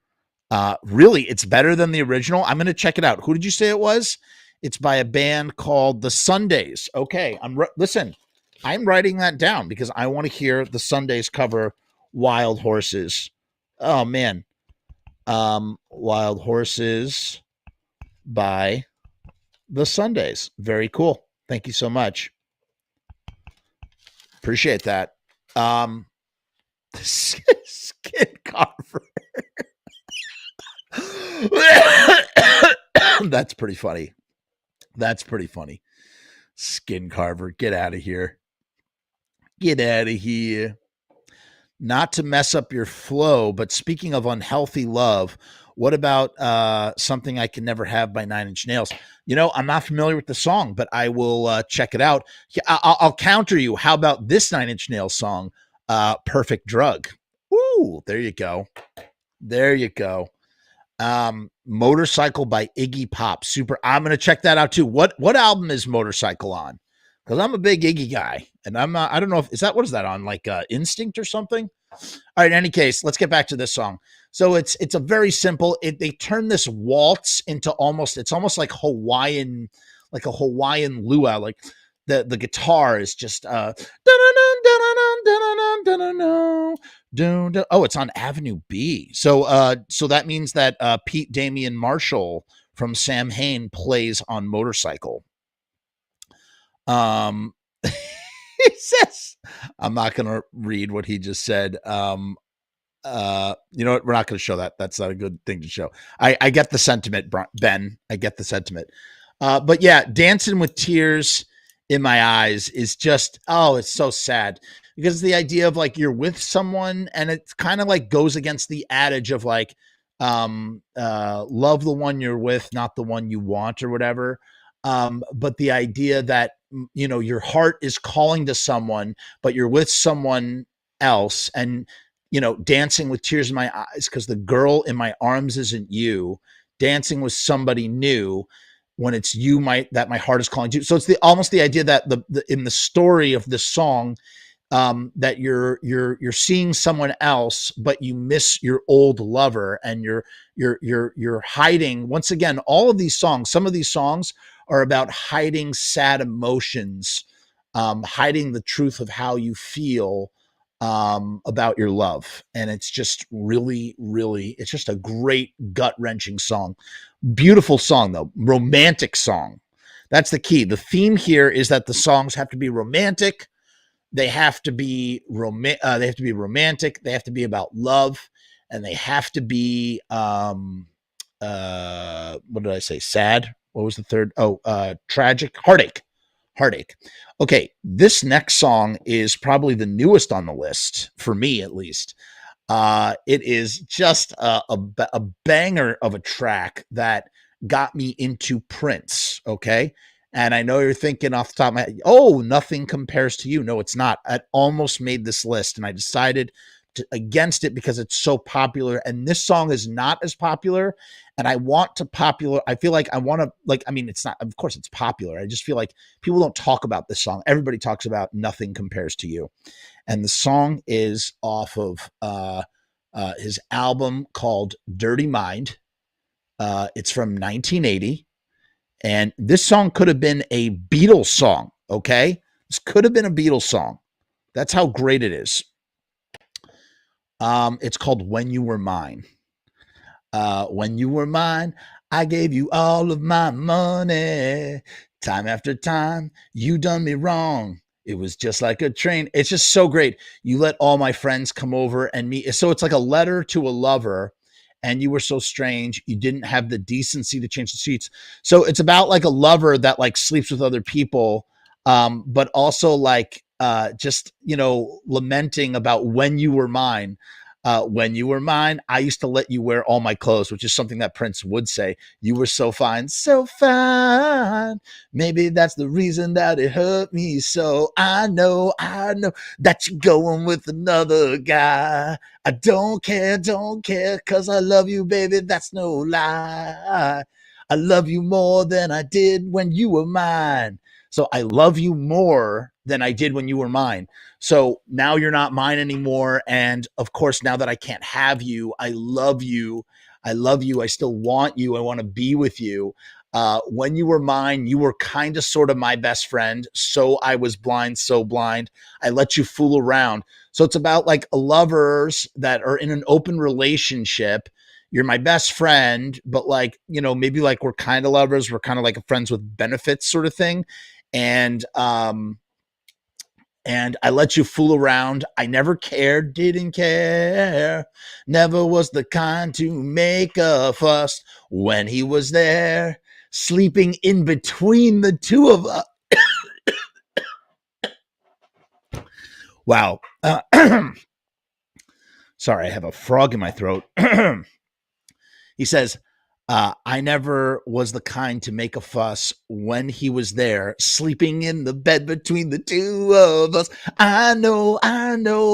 Really, it's better than the original. I'm going to check it out. Who did you say it was? It's by a band called The Sundays. Okay, listen. I'm writing that down because I want to hear the Sundays cover Wild Horses. Oh man. Wild Horses by the Sundays. Very cool. Thank you so much. Appreciate that. Skin Carver. That's pretty funny. That's pretty funny. Skin Carver, get out of here. Get out of here. Not to mess up your flow, but speaking of unhealthy love, what about Something I Can Never Have by 9 Inch Nails? You know, I'm not familiar with the song, but I will check it out. I'll counter you. How about this 9 Inch Nails song, Perfect Drug? Ooh, there you go. There you go. Motorcycle by Iggy Pop. Super. I'm going to check that out too. What album is Motorcycle on? Because I'm a big Iggy guy, and I don't know if what is that on, like Instinct or something? All right, in any case, let's get back to this song. So it's a very simple, they turn this waltz into it's almost like Hawaiian, like a Hawaiian luau. Like the guitar is just oh, it's on Avenue B. So so that means that Pete Damian Marshall from Sam Hain plays on Motorcycle. He says, I'm not going to read what he just said. You know what? We're not going to show that. That's not a good thing to show. I get the sentiment, Ben. I get the sentiment. But yeah, Dancing with Tears in My Eyes is just, oh, it's so sad because the idea of like you're with someone and it kind of like goes against the adage of like, love the one you're with, not the one you want or whatever. But the idea that, you know, your heart is calling to someone, but you're with someone else, and, you know, dancing with tears in my eyes because the girl in my arms isn't you, dancing with somebody new when it's you, that my heart is calling to. So it's almost the idea that in the story of this song, that you're seeing someone else, but you miss your old lover, and you're hiding. Once again, all of these songs, some of these songs are about hiding sad emotions, hiding the truth of how you feel about your love. And it's just really, really, it's just a great gut wrenching song. Beautiful song though, romantic song. That's the key. The theme here is that the songs have to be romantic. They have to be romantic. They have to be about love, and they have to be what did I say? Sad. What was the third? Oh, tragic. Heartache. Okay, this next song is probably the newest on the list for me, at least. It is just a banger of a track that got me into Prince. Okay. And I know you're thinking off the top of my head, oh, Nothing Compares to You. No, it's not. I almost made this list and I decided against it because it's so popular. And this song is not as popular. And I feel like I want to, like, I mean, it's not, of course it's popular. I just feel like people don't talk about this song. Everybody talks about Nothing Compares to You. And the song is off of his album called Dirty Mind. It's from 1980. And this song could have been a Beatles song, okay? This could have been a Beatles song. That's how great it is. It's called When You Were Mine. When you were mine, I gave you all of my money. Time after time, you done me wrong. It was just like a train. It's just so great. You let all my friends come over and meet. So it's like a letter to a lover. And you were so strange. You didn't have the decency to change the sheets. So it's about like a lover that like sleeps with other people, but also like just, you know, lamenting about when you were mine. When you were mine, I used to let you wear all my clothes, which is something that Prince would say. You were so fine, so fine. Maybe that's the reason that it hurt me. So I know that you're going with another guy. I don't care, 'cause I love you, baby. That's no lie. I love you more than I did when you were mine. So I love you more than I did when you were mine. So now you're not mine anymore. And of course, now that I can't have you, I love you. I love you. I still want you. I want to be with you. When you were mine, you were kind of sort of my best friend. So I was blind, so blind. I let you fool around. So it's about like lovers that are in an open relationship. You're my best friend, but like, you know, maybe like we're kind of lovers. We're kind of like friends with benefits sort of thing. And I let you fool around. I never cared, didn't care. Never was the kind to make a fuss when he was there, sleeping in between the two of us. Wow. Sorry, I have a frog in my throat. He says, I never was the kind to make a fuss when he was there, sleeping in the bed between the two of us. I know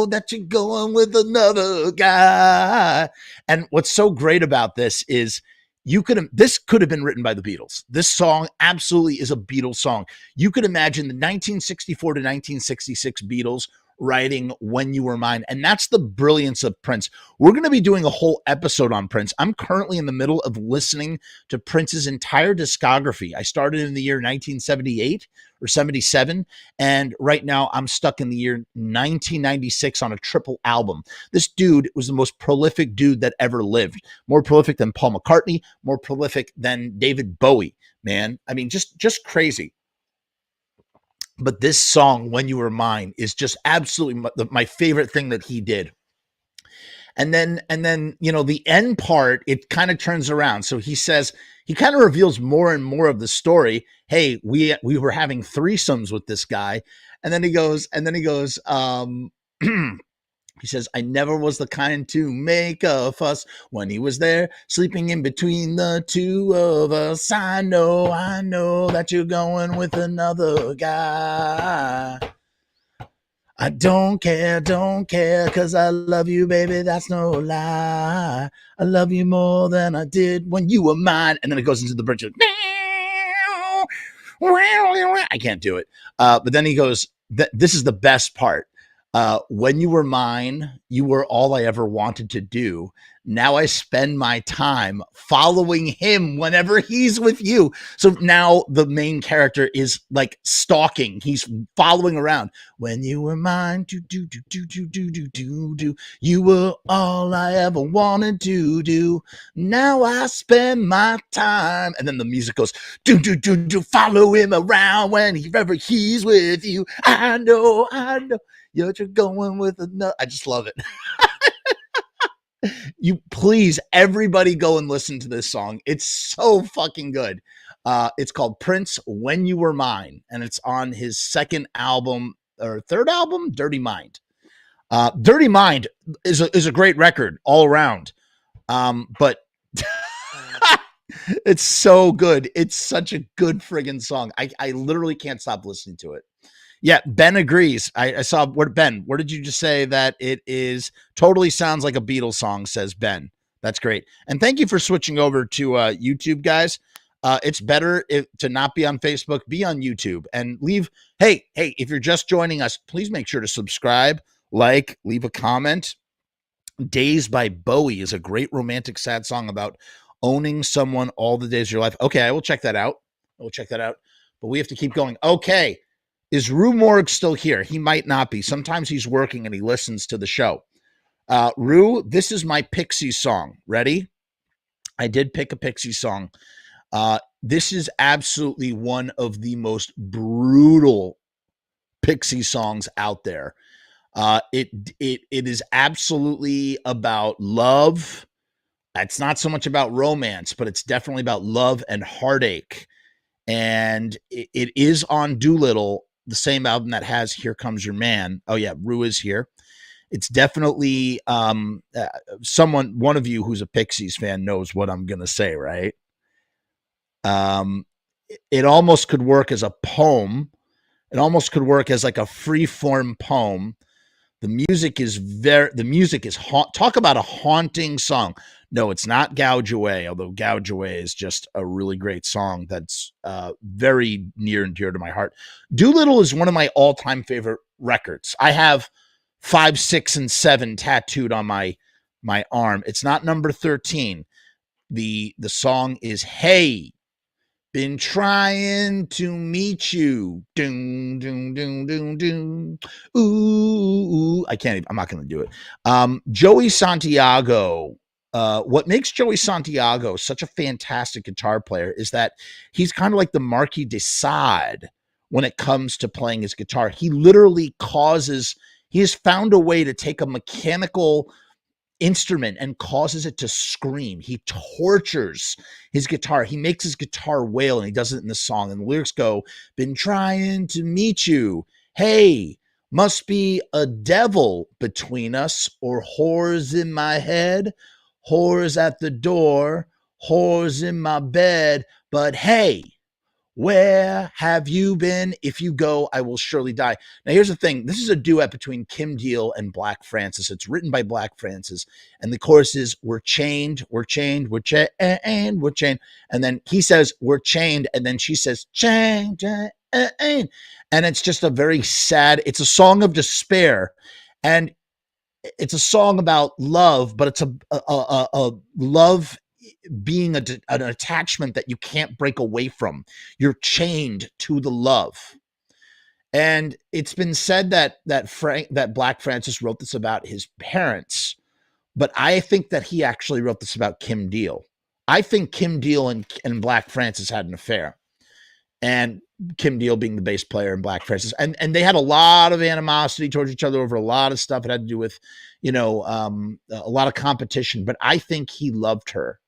that you're going with another guy. And what's so great about this is this could have been written by the Beatles. This song absolutely is a Beatles song. You could imagine the 1964 to 1966 Beatles writing When You Were Mine. And that's the brilliance of Prince. We're going to be doing a whole episode on Prince. I'm currently in the middle of listening to Prince's entire discography. I started in the year 1978 or 77. And right now I'm stuck in the year 1996 on a triple album. This dude was the most prolific dude that ever lived. More prolific than Paul McCartney, more prolific than David Bowie, man. I mean, just crazy. But this song, When You Were Mine, is just absolutely my favorite thing that he did. And then, you know, the end part, it kind of turns around. So he says, he kind of reveals more and more of the story. Hey, we were having threesomes with this guy. And then he goes, he says, I never was the kind to make a fuss when he was there, sleeping in between the two of us. I know that you're going with another guy. I don't care, cause I love you, baby, that's no lie. I love you more than I did when you were mine. And then it goes into the bridge. I can't do it. But then he goes, this is the best part. When you were mine, you were all I ever wanted to do. Now I spend my time following him whenever he's with you. So now the main character is like stalking. He's following around. When you were mine, you were all I ever wanted to do. Now I spend my time. And then the music goes, follow him around whenever he's with you. I know. You're going with another. I just love it. You please, everybody go and listen to this song. It's so fucking good. It's called Prince, When You Were Mine, and it's on his second album or third album, Dirty Mind. Dirty Mind is a great record all around. But it's so good. It's such a good friggin' song. I literally can't stop listening to it. Yeah, Ben agrees. I saw Ben, where did you just say that it is totally sounds like a Beatles song, says Ben. That's great. And thank you for switching over to YouTube, guys. It's better to not be on Facebook, be on YouTube and leave. Hey, if you're just joining us, please make sure to subscribe, like, leave a comment. Days by Bowie is a great romantic sad song about owning someone all the days of your life. Okay, I will check that out. But we have to keep going. Okay. Is Rue Morg still here? He might not be. Sometimes he's working and he listens to the show. Rue, this is my Pixie song. Ready? I did pick a Pixie song. This is absolutely one of the most brutal Pixie songs out there. It is absolutely about love. It's not so much about romance, but it's definitely about love and heartache. And it is on Doolittle, the same album that has Here Comes Your Man. Oh yeah, Rue is here. It's definitely one of you who's a Pixies fan knows what I'm going to say, right? It almost could work as a poem. It almost could work as like a free form poem. The music is talk about a haunting song. No, it's not Gouge Away, although Gouge Away is just a really great song that's very near and dear to my heart. Doolittle is one of my all-time favorite records. I have 5, 6, and 7 tattooed on my arm. It's not number 13. The song is Hey, Been trying to meet you. Doom, doom, doom, doom, doom. Ooh, I can't even, I'm not going to do it. Joey Santiago. What makes Joey Santiago such a fantastic guitar player is that he's kind of like the Marquis de Sade when it comes to playing his guitar. He literally he has found a way to take a mechanical instrument and causes it to scream. He tortures his guitar. He makes his guitar wail, and he does it in the song. And the lyrics go, been trying to meet you. Hey, must be a devil between us, or whores in my head, whores at the door, whores in my bed. But hey, where have you been? If you go, I will surely die. Now, here's the thing. This is a duet between Kim Deal and Black Francis. It's written by Black Francis. And the chorus is, we're chained, we're chained, we're chained, we're chained. And then he says, we're chained. And then she says, chained, chained. And it's just a very sad, it's a song of despair. And it's a song about love, but it's a love being an attachment that you can't break away from. You're chained to the love. And it's been said that Black Francis wrote this about his parents, but I think that he actually wrote this about Kim Deal. I think Kim Deal and Black Francis had an affair, and Kim Deal being the bass player and Black Francis, and they had a lot of animosity towards each other over a lot of stuff. It had to do with, a lot of competition, but I think he loved her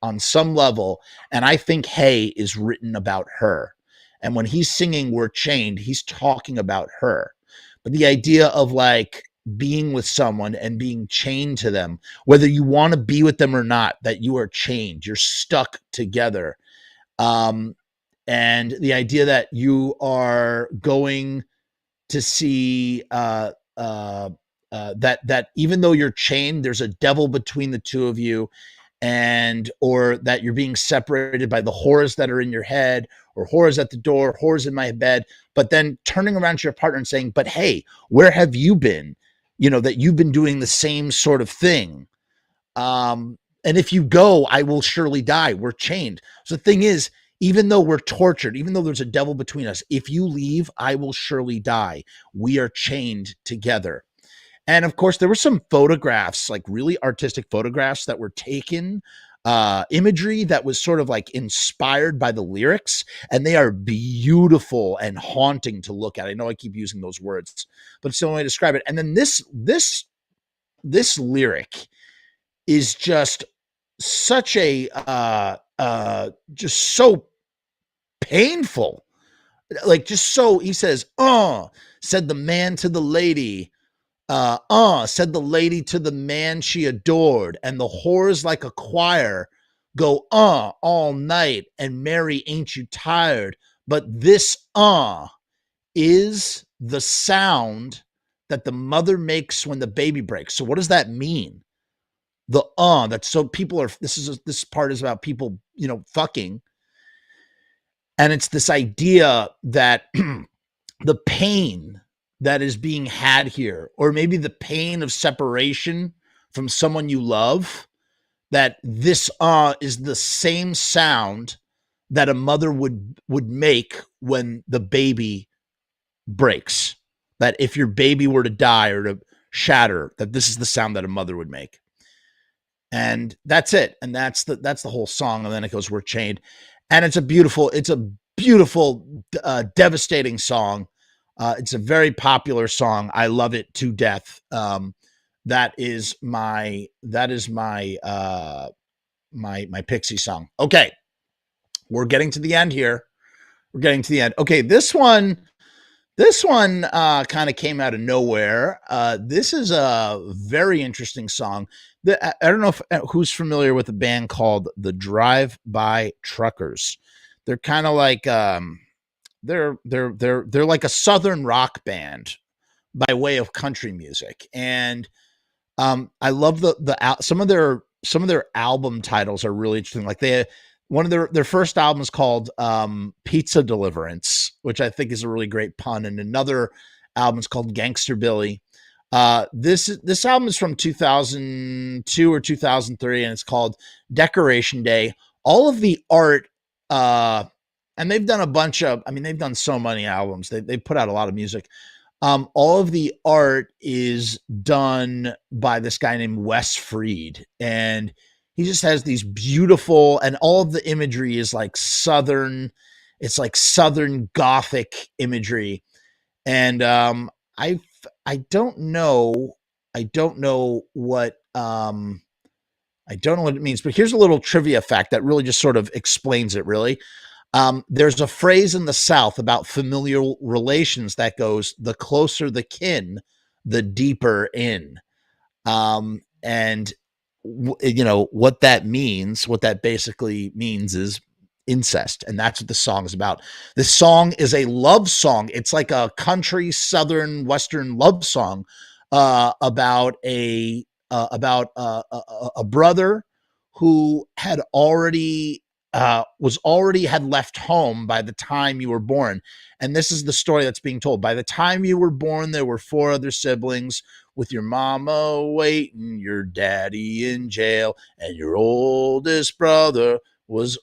on some level. And I think Hey is written about her. And when he's singing We're Chained, he's talking about her. But the idea of like being with someone and being chained to them, whether you want to be with them or not, that you are chained, you're stuck together. And the idea that you are going to see that even though you're chained, there's a devil between the two of you, or that you're being separated by the horrors that are in your head, or horrors at the door, horrors in my bed, but then turning around to your partner and saying, but hey, where have you been? That you've been doing the same sort of thing. And if you go, I will surely die. We're chained. So the thing is, even though we're tortured, even though there's a devil between us, if you leave, I will surely die. We are chained together. And of course, there were some photographs, like really artistic photographs that were taken, imagery that was sort of like inspired by the lyrics. And they are beautiful and haunting to look at. I know I keep using those words, but it's the only way to describe it. And then this lyric is just such a, just so painful. Like, just so, he says, said the man to the lady, said the lady to the man she adored, and the whores like a choir go, all night, and Mary, ain't you tired? But this, is the sound that the mother makes when the baby breaks. So what does that mean? The, that's so people are, this part is about people, fucking. And it's this idea that the pain that is being had here, or maybe the pain of separation from someone you love, that this is the same sound that a mother would make when the baby breaks. That if your baby were to die or to shatter, that this is the sound that a mother would make. And that's it. And that's the whole song. And then it goes, We're Chained. And it's a beautiful, devastating song. It's a very popular song. I love it to death. That is my Pixie song. Okay. We're getting to the end here. Okay. This one kind of came out of nowhere. This is a very interesting song. I don't know who's familiar with a band called the Drive-By Truckers. They're kind of like, they're like a Southern rock band by way of country music. And I love some of their album titles are really interesting. Like one of their first album is called Pizza Deliverance, which I think is a really great pun. And another album is called Gangster Billy. This album is from 2002 or 2003, and it's called Decoration Day. All of the art and they've done a bunch of, I mean, they've done so many albums. They put out a lot of music. All of the art is done by this guy named Wes Freed, and he just has these beautiful, and all of the imagery is like Southern, it's like Southern Gothic imagery. And I I don't know, I don't know what I don't know what it means, but here's a little trivia fact that really just sort of explains it. Really, there's a phrase in the South about familial relations that goes, "The closer the kin, the deeper in." And you know what that means. What that basically means is incest, and that's what the song is about. This song is a love song. It's like a country, southern, western love song about a brother who had already was already had left home by the time you were born. And this is the story that's being told. By the time you were born, there were 4 other siblings, with your mama waiting, your daddy in jail, and your oldest brother was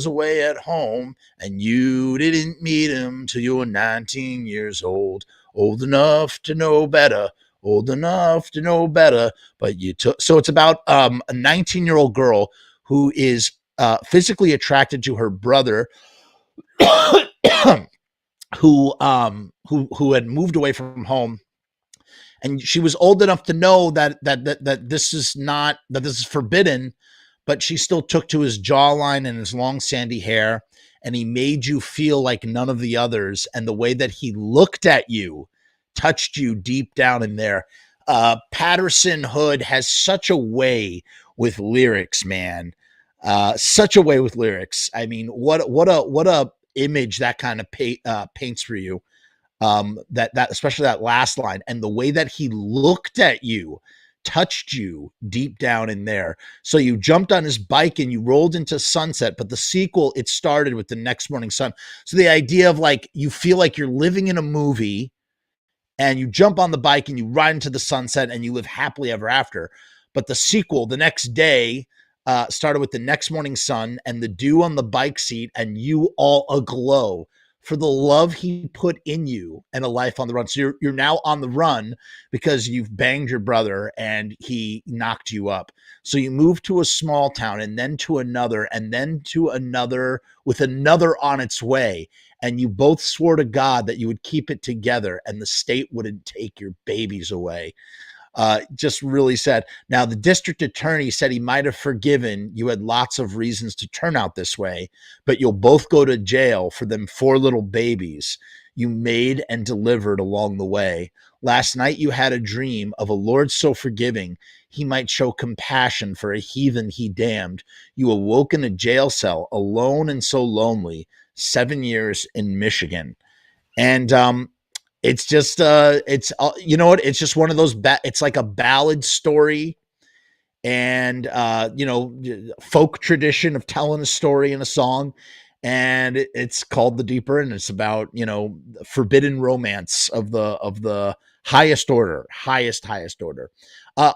away at home, and you didn't meet him till you were 19 years old enough to know better, old enough to know better. But you took, so it's about a 19-year-old girl who is physically attracted to her brother, who had moved away from home, and she was old enough to know that this is not, that this is forbidden, but she still took to his jawline and his long sandy hair, and he made you feel like none of the others, and the way that he looked at you touched you deep down in there. Patterson Hood has such a way with lyrics, man. Such a way with lyrics. I mean, what a image that kind of paints for you. That especially that last line, and the way that he looked at you touched you deep down in there. So you jumped on his bike and you rolled into sunset, but the sequel, it started with the next morning sun. So the idea of like, you feel like you're living in a movie, and you jump on the bike and you ride into the sunset and you live happily ever after. But the sequel, the next day, started with the next morning sun and the dew on the bike seat, and you all aglow for the love he put in you and a life on the run. So you're now on the run because you've banged your brother and he knocked you up. So you move to a small town, and then to another, and then to another, with another on its way. And you both swore to God that you would keep it together and the state wouldn't take your babies away. Just really sad. Now, the district attorney said he might have forgiven. You had lots of reasons to turn out this way, but you'll both go to jail for them 4 little babies you made and delivered along the way. Last night you had a dream of a Lord so forgiving, he might show compassion for a heathen he damned. You awoke in a jail cell, alone and so lonely, 7 years in Michigan. And it's just it's you know what, it's just one of those it's like a ballad story, and folk tradition of telling a story in a song, and it's called The Deeper, and it's about forbidden romance of the highest order, highest order. There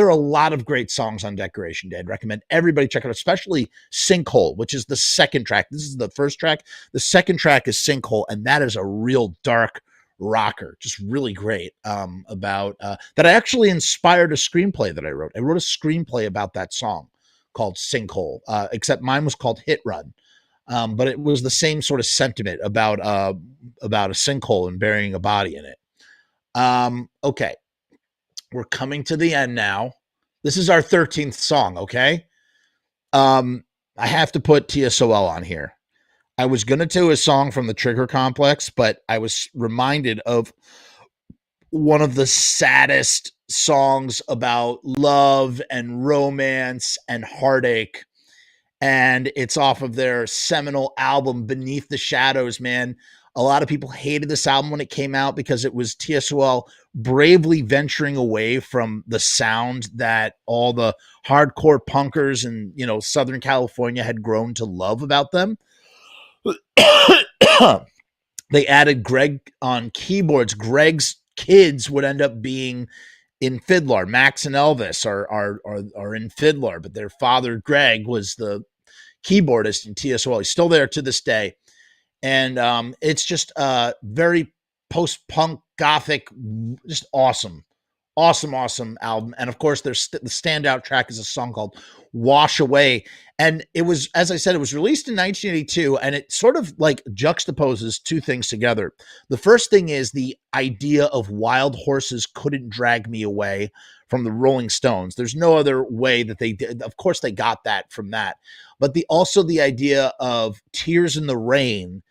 are a lot of great songs on Decoration Day. I'd recommend everybody check it out, especially Sinkhole, which is the second track. This is the first track. The second track is Sinkhole, and that is a real dark rocker, just really great. About that, I actually inspired a screenplay that I wrote. I wrote a screenplay about that song called Sinkhole, except mine was called Hit Run. But it was the same sort of sentiment about a sinkhole and burying a body in it. Okay, we're coming to the end now. This is our 13th song. Okay, I have to put TSOL on here. I was going to do a song from the Trigger Complex, but I was reminded of one of the saddest songs about love and romance and heartache. And it's off of their seminal album, Beneath the Shadows, man. A lot of people hated this album when it came out because it was TSOL bravely venturing away from the sound that all the hardcore punkers in, Southern California had grown to love about them. They added Greg on keyboards. Greg's kids would end up being in Fiddler. Max and Elvis are in Fiddler, but their father Greg was the keyboardist in TSOL. He's still there to this day. and it's just very post-punk gothic, just awesome, awesome album. And of course, there's the standout track is a song called "Wash Away," and it was, as I said, it was released in 1982, and it sort of like juxtaposes two things together. The first thing is the idea of wild horses couldn't drag me away from the Rolling Stones. There's no other way that they did. Of course, they got that from that, but also the idea of tears in the rain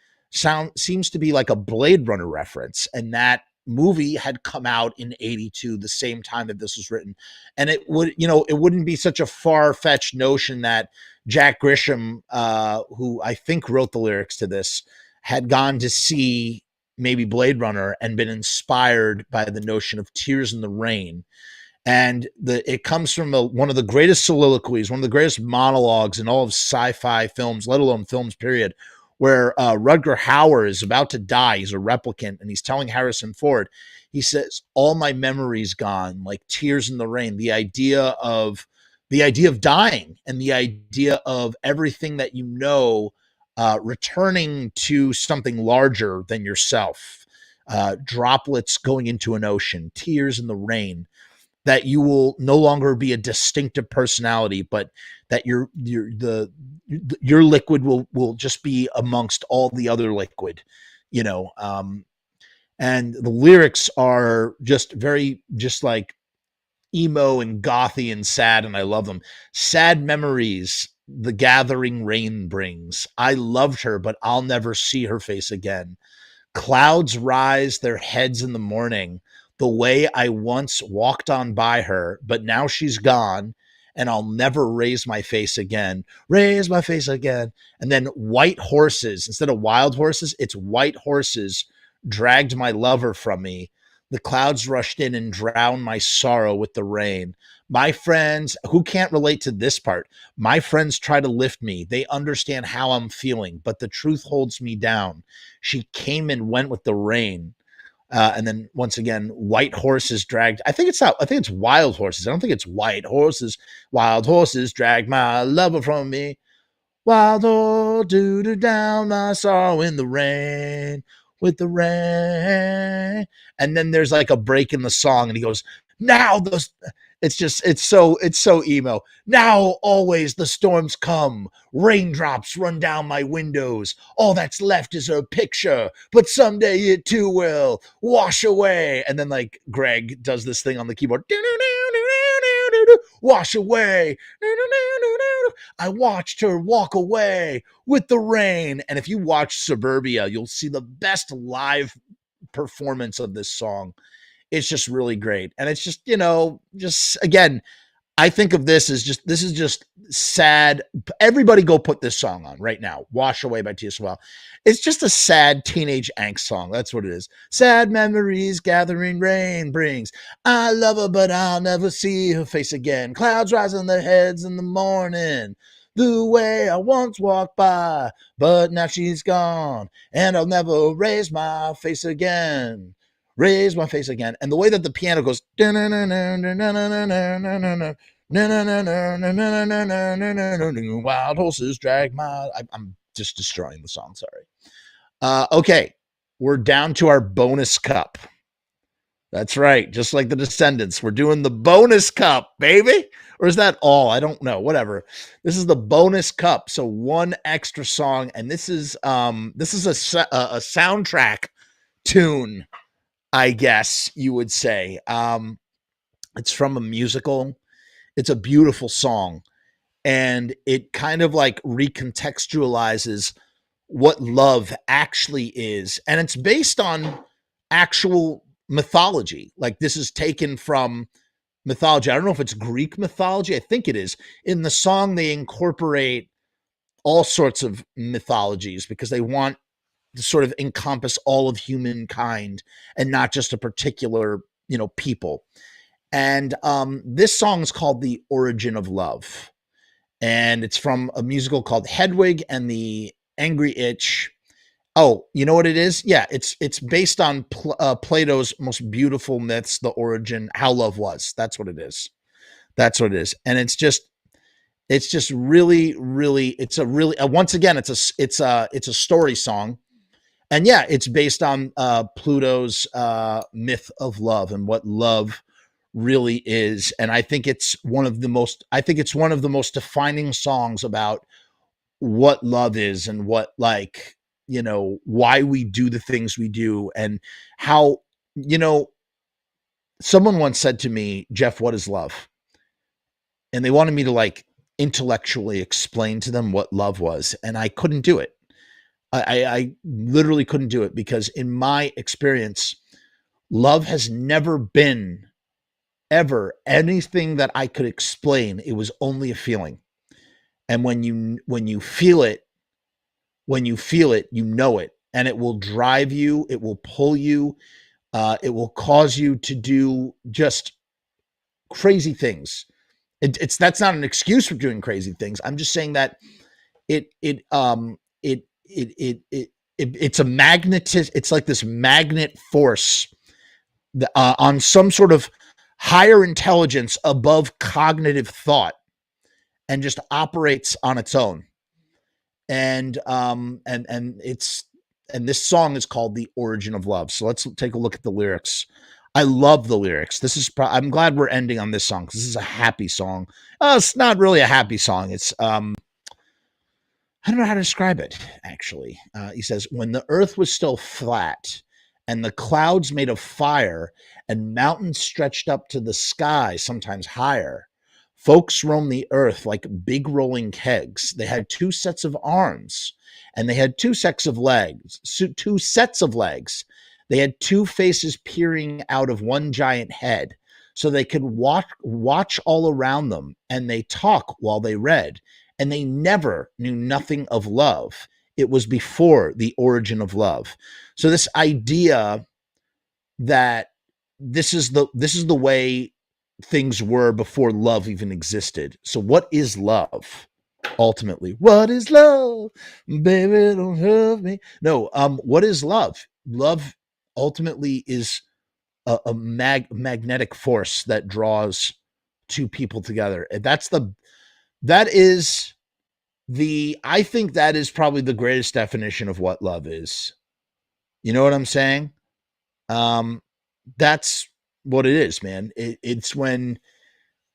seems to be like a Blade Runner reference, and that movie had come out in 82, the same time that this was written. And it would, it wouldn't be such a far-fetched notion that Jack Grisham, who I think wrote the lyrics to this, had gone to see maybe Blade Runner and been inspired by the notion of tears in the rain. And it comes from one of the greatest soliloquies, one of the greatest monologues in all of sci-fi films, let alone films, period, where Rutger Hauer is about to die. He's a replicant, and he's telling Harrison Ford, he says, "All my memories gone, like tears in the rain." The idea of dying, and the idea of everything that returning to something larger than yourself. Droplets going into an ocean, tears in the rain. That you will no longer be a distinctive personality, but that your liquid will just be amongst all the other liquid, and the lyrics are just like emo and gothy and sad, and I love them. Sad memories the gathering rain brings. I loved her, but I'll never see her face again. Clouds rise their heads in the morning, the way I once walked on by her, but now she's gone, and I'll never raise my face again. Raise my face again. And then white horses, instead of wild horses, it's white horses dragged my lover from me. The clouds rushed in and drowned my sorrow with the rain. My friends, who can't relate to this part? My friends try to lift me. They understand how I'm feeling, but the truth holds me down. She came and went with the rain. And then once again, white horses dragged. I think it's wild horses. I don't think it's white horses. Wild horses dragged my lover from me. Wild horse do down my sorrow in the rain, with the rain. And then there's like a break in the song, and he goes, "Now the." It's so emo. Now always the storms come. Raindrops run down my windows. All that's left is her picture, but someday it too will wash away. And then like Greg does this thing on the keyboard. Wash away. I watched her walk away with the rain. And if you watch Suburbia, you'll see the best live performance of this song. It's just really great. And it's just, just again, I think of this is just sad. Everybody go put this song on right now. Wash Away by TSOL. It's just a sad teenage angst song. That's what it is. Sad memories gathering rain brings. I love her, but I'll never see her face again. Clouds rise on their heads in the morning. The way I once walked by, but now she's gone, and I'll never raise my face again. Raise my face again. And the way that the piano goes, wild horses drag my. I'm just destroying the song. Sorry. Okay, we're down to our bonus cup. That's right. Just like the Descendants, we're doing the bonus cup, baby. Or is that all? I don't know. Whatever. This is the bonus cup. So one extra song, and this is a soundtrack tune, I guess you would say. It's from a musical. It's a beautiful song, and it kind of like recontextualizes what love actually is. And it's based on actual mythology. Like this is taken from mythology. I don't know if it's Greek mythology. I think it is. In the song, they incorporate all sorts of mythologies because they want to sort of encompass all of humankind and not just a particular, people. And this song is called The Origin of Love. And it's from a musical called Hedwig and the Angry Itch. Oh, you know what it is? Yeah, it's based on Plato's most beautiful myths, the origin, how love was. That's what it is. That's what it is. And it's just really, really, once again, it's a story song. And yeah, it's based on Pluto's myth of love and what love really is. And I think it's one of the most defining songs about what love is and what, like, why we do the things we do, and how, someone once said to me, Jeff, what is love? And they wanted me to, like, intellectually explain to them what love was. And I couldn't do it. I literally couldn't do it, because in my experience, love has never been ever anything that I could explain. It was only a feeling. And when you feel it, you know it, and it will drive you, it will pull you, it will cause you to do just crazy things. That's not an excuse for doing crazy things. I'm just saying that it's a magnetism. It's like this magnet force on some sort of higher intelligence above cognitive thought, and just operates on its own. And this song is called "The Origin of Love." So let's take a look at the lyrics. I love the lyrics. I'm glad we're ending on this song, because this is a happy song. It's not really a happy song. It's I don't know how to describe it, actually. He says, when the earth was still flat and the clouds made of fire and mountains stretched up to the sky, sometimes higher, folks roamed the earth like big rolling kegs. They had two sets of arms, and they had two sets of legs. They had two faces peering out of one giant head, so they could watch all around them, and they talk while they read. And they never knew nothing of love. It was before the origin of love. So this idea that this is the way things were before love even existed. So what is love? Ultimately, what is love? Baby, don't hurt me. No, what is love? Love ultimately is a magnetic force that draws two people together. And I think that is probably the greatest definition of what love is. You know what I'm saying? That's what it is, man. It's when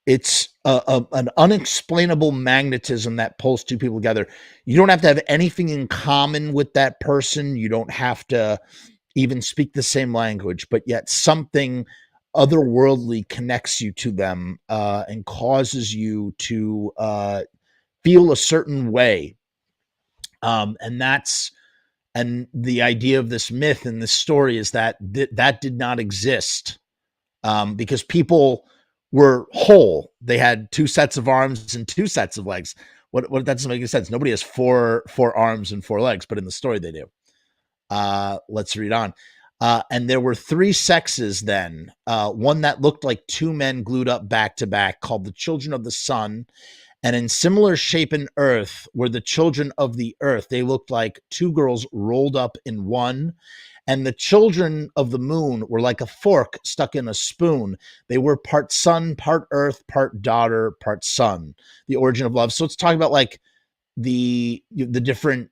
it's an unexplainable magnetism that pulls two people together. You don't have to have anything in common with that person. You don't have to even speak the same language, but yet something otherworldly connects you to them, and causes you to feel a certain way. And the idea of this myth and this story is that that did not exist, because people were whole. They had two sets of arms and two sets of legs. What that doesn't make any sense. Nobody has four arms and four legs, but in the story they do. Let's read on. And there were three sexes then, one that looked like two men glued up back to back, called the children of the sun. And in similar shape in earth were the children of the earth. They looked like two girls rolled up in one. And the children of the moon were like a fork stuck in a spoon. They were part sun, part earth, part daughter, part son. The origin of love. So it's talking about like the different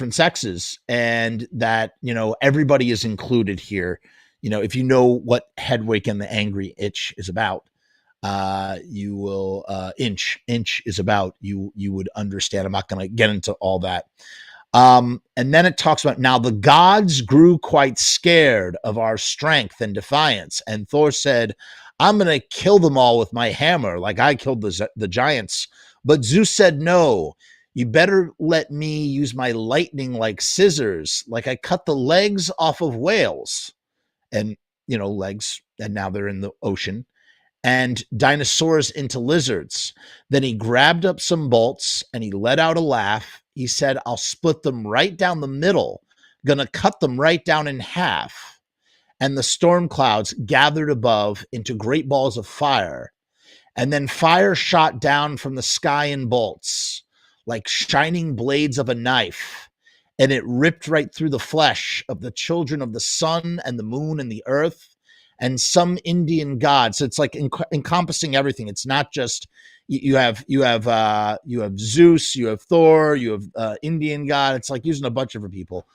sexes, and that, everybody is included here. If you know what Hedwig and the Angry Itch is about, you will inch is about, you would understand. I'm not going to get into all that. And then it talks about, now the gods grew quite scared of our strength and defiance, and Thor said, I'm going to kill them all with my hammer like I killed the giants. But Zeus said, no, you better let me use my lightning like scissors, like I cut the legs off of whales. And legs, and now they're in the ocean, and dinosaurs into lizards. Then he grabbed up some bolts and he let out a laugh. He said, I'll split them right down the middle, gonna cut them right down in half. And the storm clouds gathered above into great balls of fire. And then fire shot down from the sky in bolts, like shining blades of a knife. And it ripped right through the flesh of the children of the sun and the moon and the earth and some Indian god. So it's like encompassing everything. It's not just you have Zeus, you have Thor, you have Indian god. It's like using a bunch of people.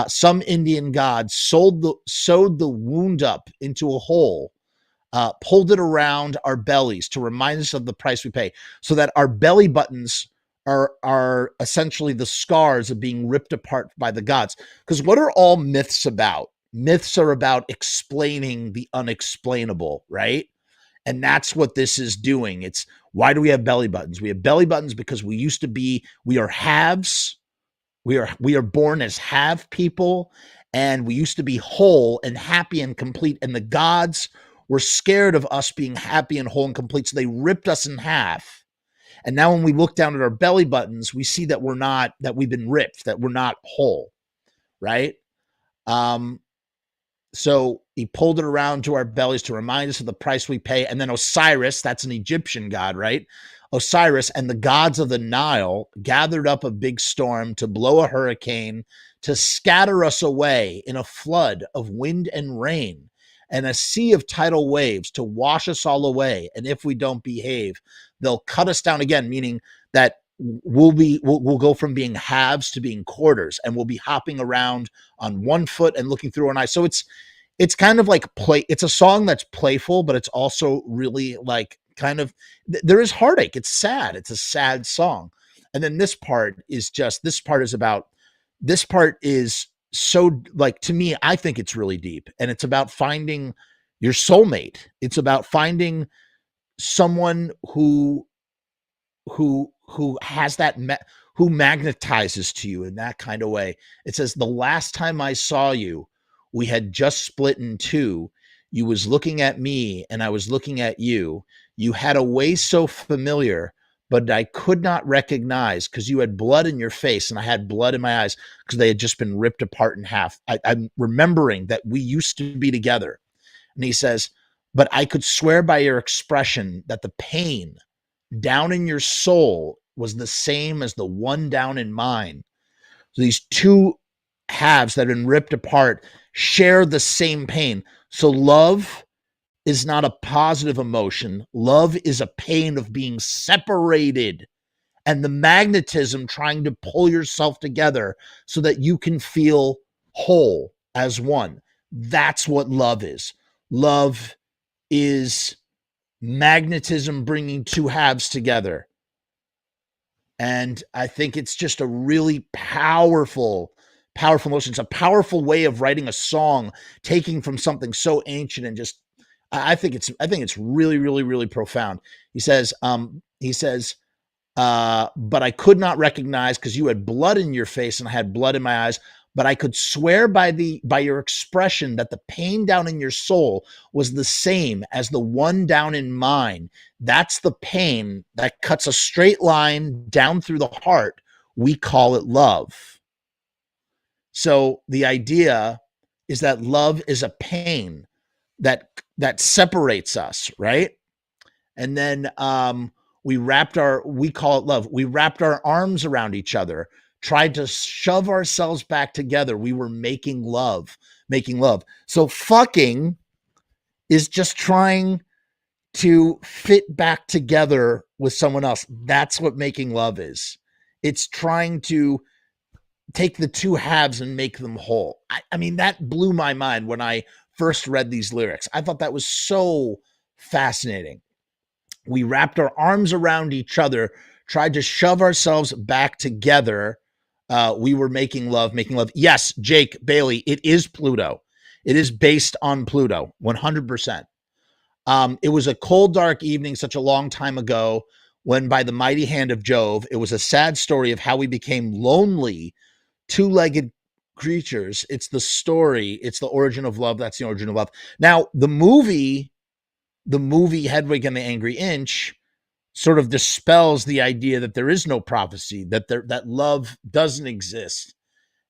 Some Indian god sewed the wound up into a hole, pulled it around our bellies to remind us of the price we pay, so that our belly buttons are essentially the scars of being ripped apart by the gods. Because what are all myths about? Myths are about explaining the unexplainable, right? And that's what this is doing. It's why do we have belly buttons? We have belly buttons because we are halves. We are born as have people, and we used to be whole and happy and complete. And the gods were scared of us being happy and whole and complete, so they ripped us in half. And now when we look down at our belly buttons, we see that we've been ripped, that we're not whole, right? So he pulled it around to our bellies to remind us of the price we pay. And then Osiris, that's an Egyptian god, right? Osiris and the gods of the Nile gathered up a big storm to blow a hurricane, to scatter us away in a flood of wind and rain, and a sea of tidal waves to wash us all away. And if we don't behave, they'll cut us down again, meaning that we'll go from being halves to being quarters, and we'll be hopping around on one foot and looking through an eye. So it's kind of like it's a song that's playful, but it's also really like kind of, there is heartache. It's sad. It's a sad song. And then this part is so, like, to me, I think it's really deep, and it's about finding your soulmate. It's about finding someone who has that who magnetizes to you in that kind of way. It says, the last time I saw you, we had just split in two. You was looking at me and I was looking at you. You had a way so familiar, but I could not recognize, because you had blood in your face and I had blood in my eyes because they had just been ripped apart in half. I'm remembering that we used to be together. And he says, but I could swear by your expression that the pain down in your soul was the same as the one down in mine. So these two halves that have been ripped apart share the same pain. So love is not a positive emotion. Love is a pain of being separated, and the magnetism trying to pull yourself together so that you can feel whole as one. That's what love is. Love is magnetism bringing two halves together. And I think it's just a really powerful emotion. It's a powerful way of writing a song, taking from something so ancient and just, I think it's really, really, really profound. He says, but I could not recognize, because you had blood in your face and I had blood in my eyes, but I could swear by your expression that the pain down in your soul was the same as the one down in mine. That's the pain that cuts a straight line down through the heart. We call it love. So the idea is that love is a pain that separates us, right? And then we call it love. We wrapped our arms around each other, tried to shove ourselves back together. We were making love. So fucking is just trying to fit back together with someone else. That's what making love is. It's trying to take the two halves and make them whole. I mean, that blew my mind when I first read these lyrics. I thought that was so fascinating. We wrapped our arms around each other, tried to shove ourselves back together. We were making love. Yes, Jake Bailey, it is Pluto. It is based on Pluto, 100%. It was a cold, dark evening such a long time ago when, by the mighty hand of Jove, it was a sad story of how we became lonely, two-legged creatures. It's the story. It's the origin of love. That's the origin of love. Now, the movie Hedwig and the Angry Inch sort of dispels the idea that there is no prophecy, that love doesn't exist,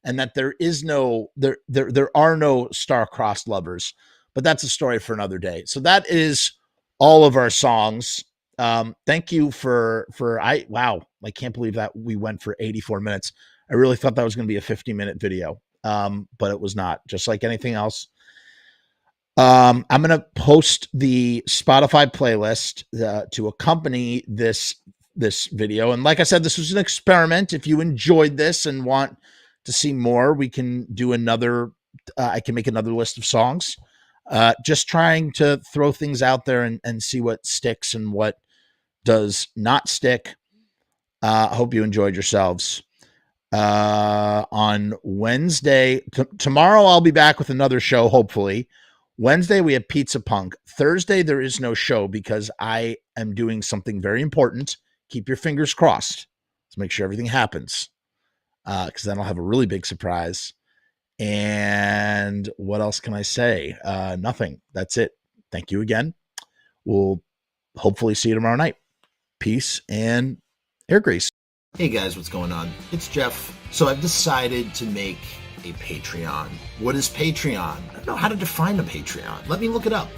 and that there are no star-crossed lovers. But that's a story for another day. So that is all of our songs. Thank you wow, I can't believe that we went for 84 minutes. I really thought that was going to be a 50-minute video, but it was not. Just like anything else. I'm going to post the Spotify playlist to accompany this video. And like I said, this was an experiment. If you enjoyed this and want to see more, we can do another. I can make another list of songs. Just trying to throw things out there and see what sticks and what does not stick. I hope you enjoyed yourselves. On Wednesday, tomorrow I'll be back with another show, hopefully. Wednesday, we have Pizza Punk. Thursday, there is no show because I am doing something very important. Keep your fingers crossed to make sure everything happens, because then I'll have a really big surprise. And what else can I say? Nothing. That's it. Thank you again. We'll hopefully see you tomorrow night. Peace and air grease. Hey guys, what's going on? It's Jeff. So I've decided to make a Patreon. What is Patreon? I don't know how to define a Patreon. Let me look it up.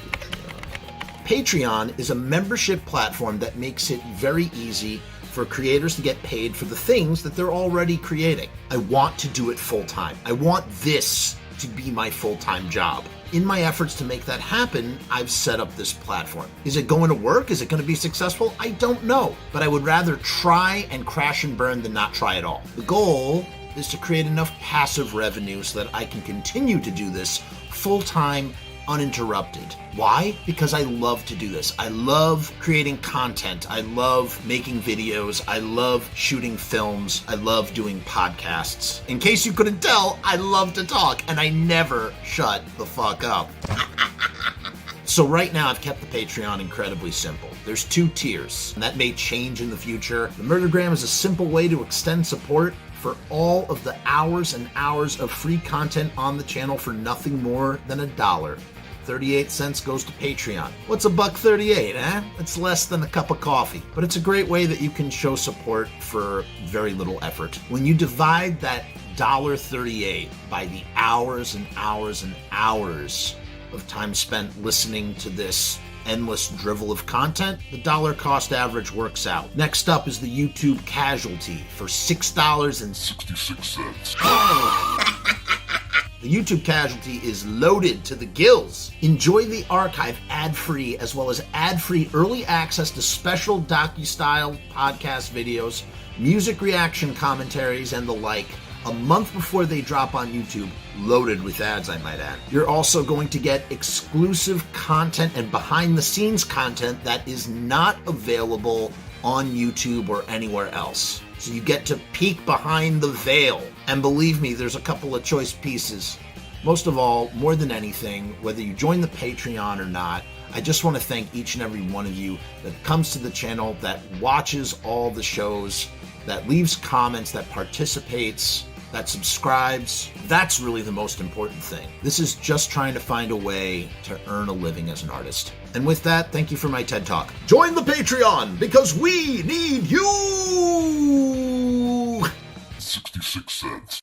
Patreon is a membership platform that makes it very easy for creators to get paid for the things that they're already creating. I want to do it full time. I want this to be my full-time job. In my efforts to make that happen, I've set up this platform. Is it going to work? Is it going to be successful? I don't know, but I would rather try and crash and burn than not try at all. The goal is to create enough passive revenue so that I can continue to do this full-time, uninterrupted. Why? Because I love to do this. I love creating content. I love making videos. I love shooting films. I love doing podcasts. In case you couldn't tell, I love to talk and I never shut the fuck up. So right now I've kept the Patreon incredibly simple. There's 2 tiers, and that may change in the future. The Murdergram is a simple way to extend support for all of the hours and hours of free content on the channel for nothing more than $1. 38 cents goes to Patreon. What's $1.38, eh? It's less than a cup of coffee, but it's a great way that you can show support for very little effort. When you divide that $1.38 by the hours and hours and hours of time spent listening to this endless drivel of content, the dollar cost average works out. Next up is the YouTube Casualty for $6.66. The YouTube Casualty is loaded to the gills. Enjoy the archive ad-free, as well as ad-free early access to special docu-style podcast videos, music reaction commentaries, and the like, a month before they drop on YouTube, loaded with ads, I might add. You're also going to get exclusive content and behind-the-scenes content that is not available on YouTube or anywhere else. So you get to peek behind the veil. And believe me, there's a couple of choice pieces. Most of all, more than anything, whether you join the Patreon or not, I just want to thank each and every one of you that comes to the channel, that watches all the shows, that leaves comments, that participates, that subscribes. That's really the most important thing. This is just trying to find a way to earn a living as an artist. And with that, thank you for my TED Talk. Join the Patreon, because we need you! 66 cents.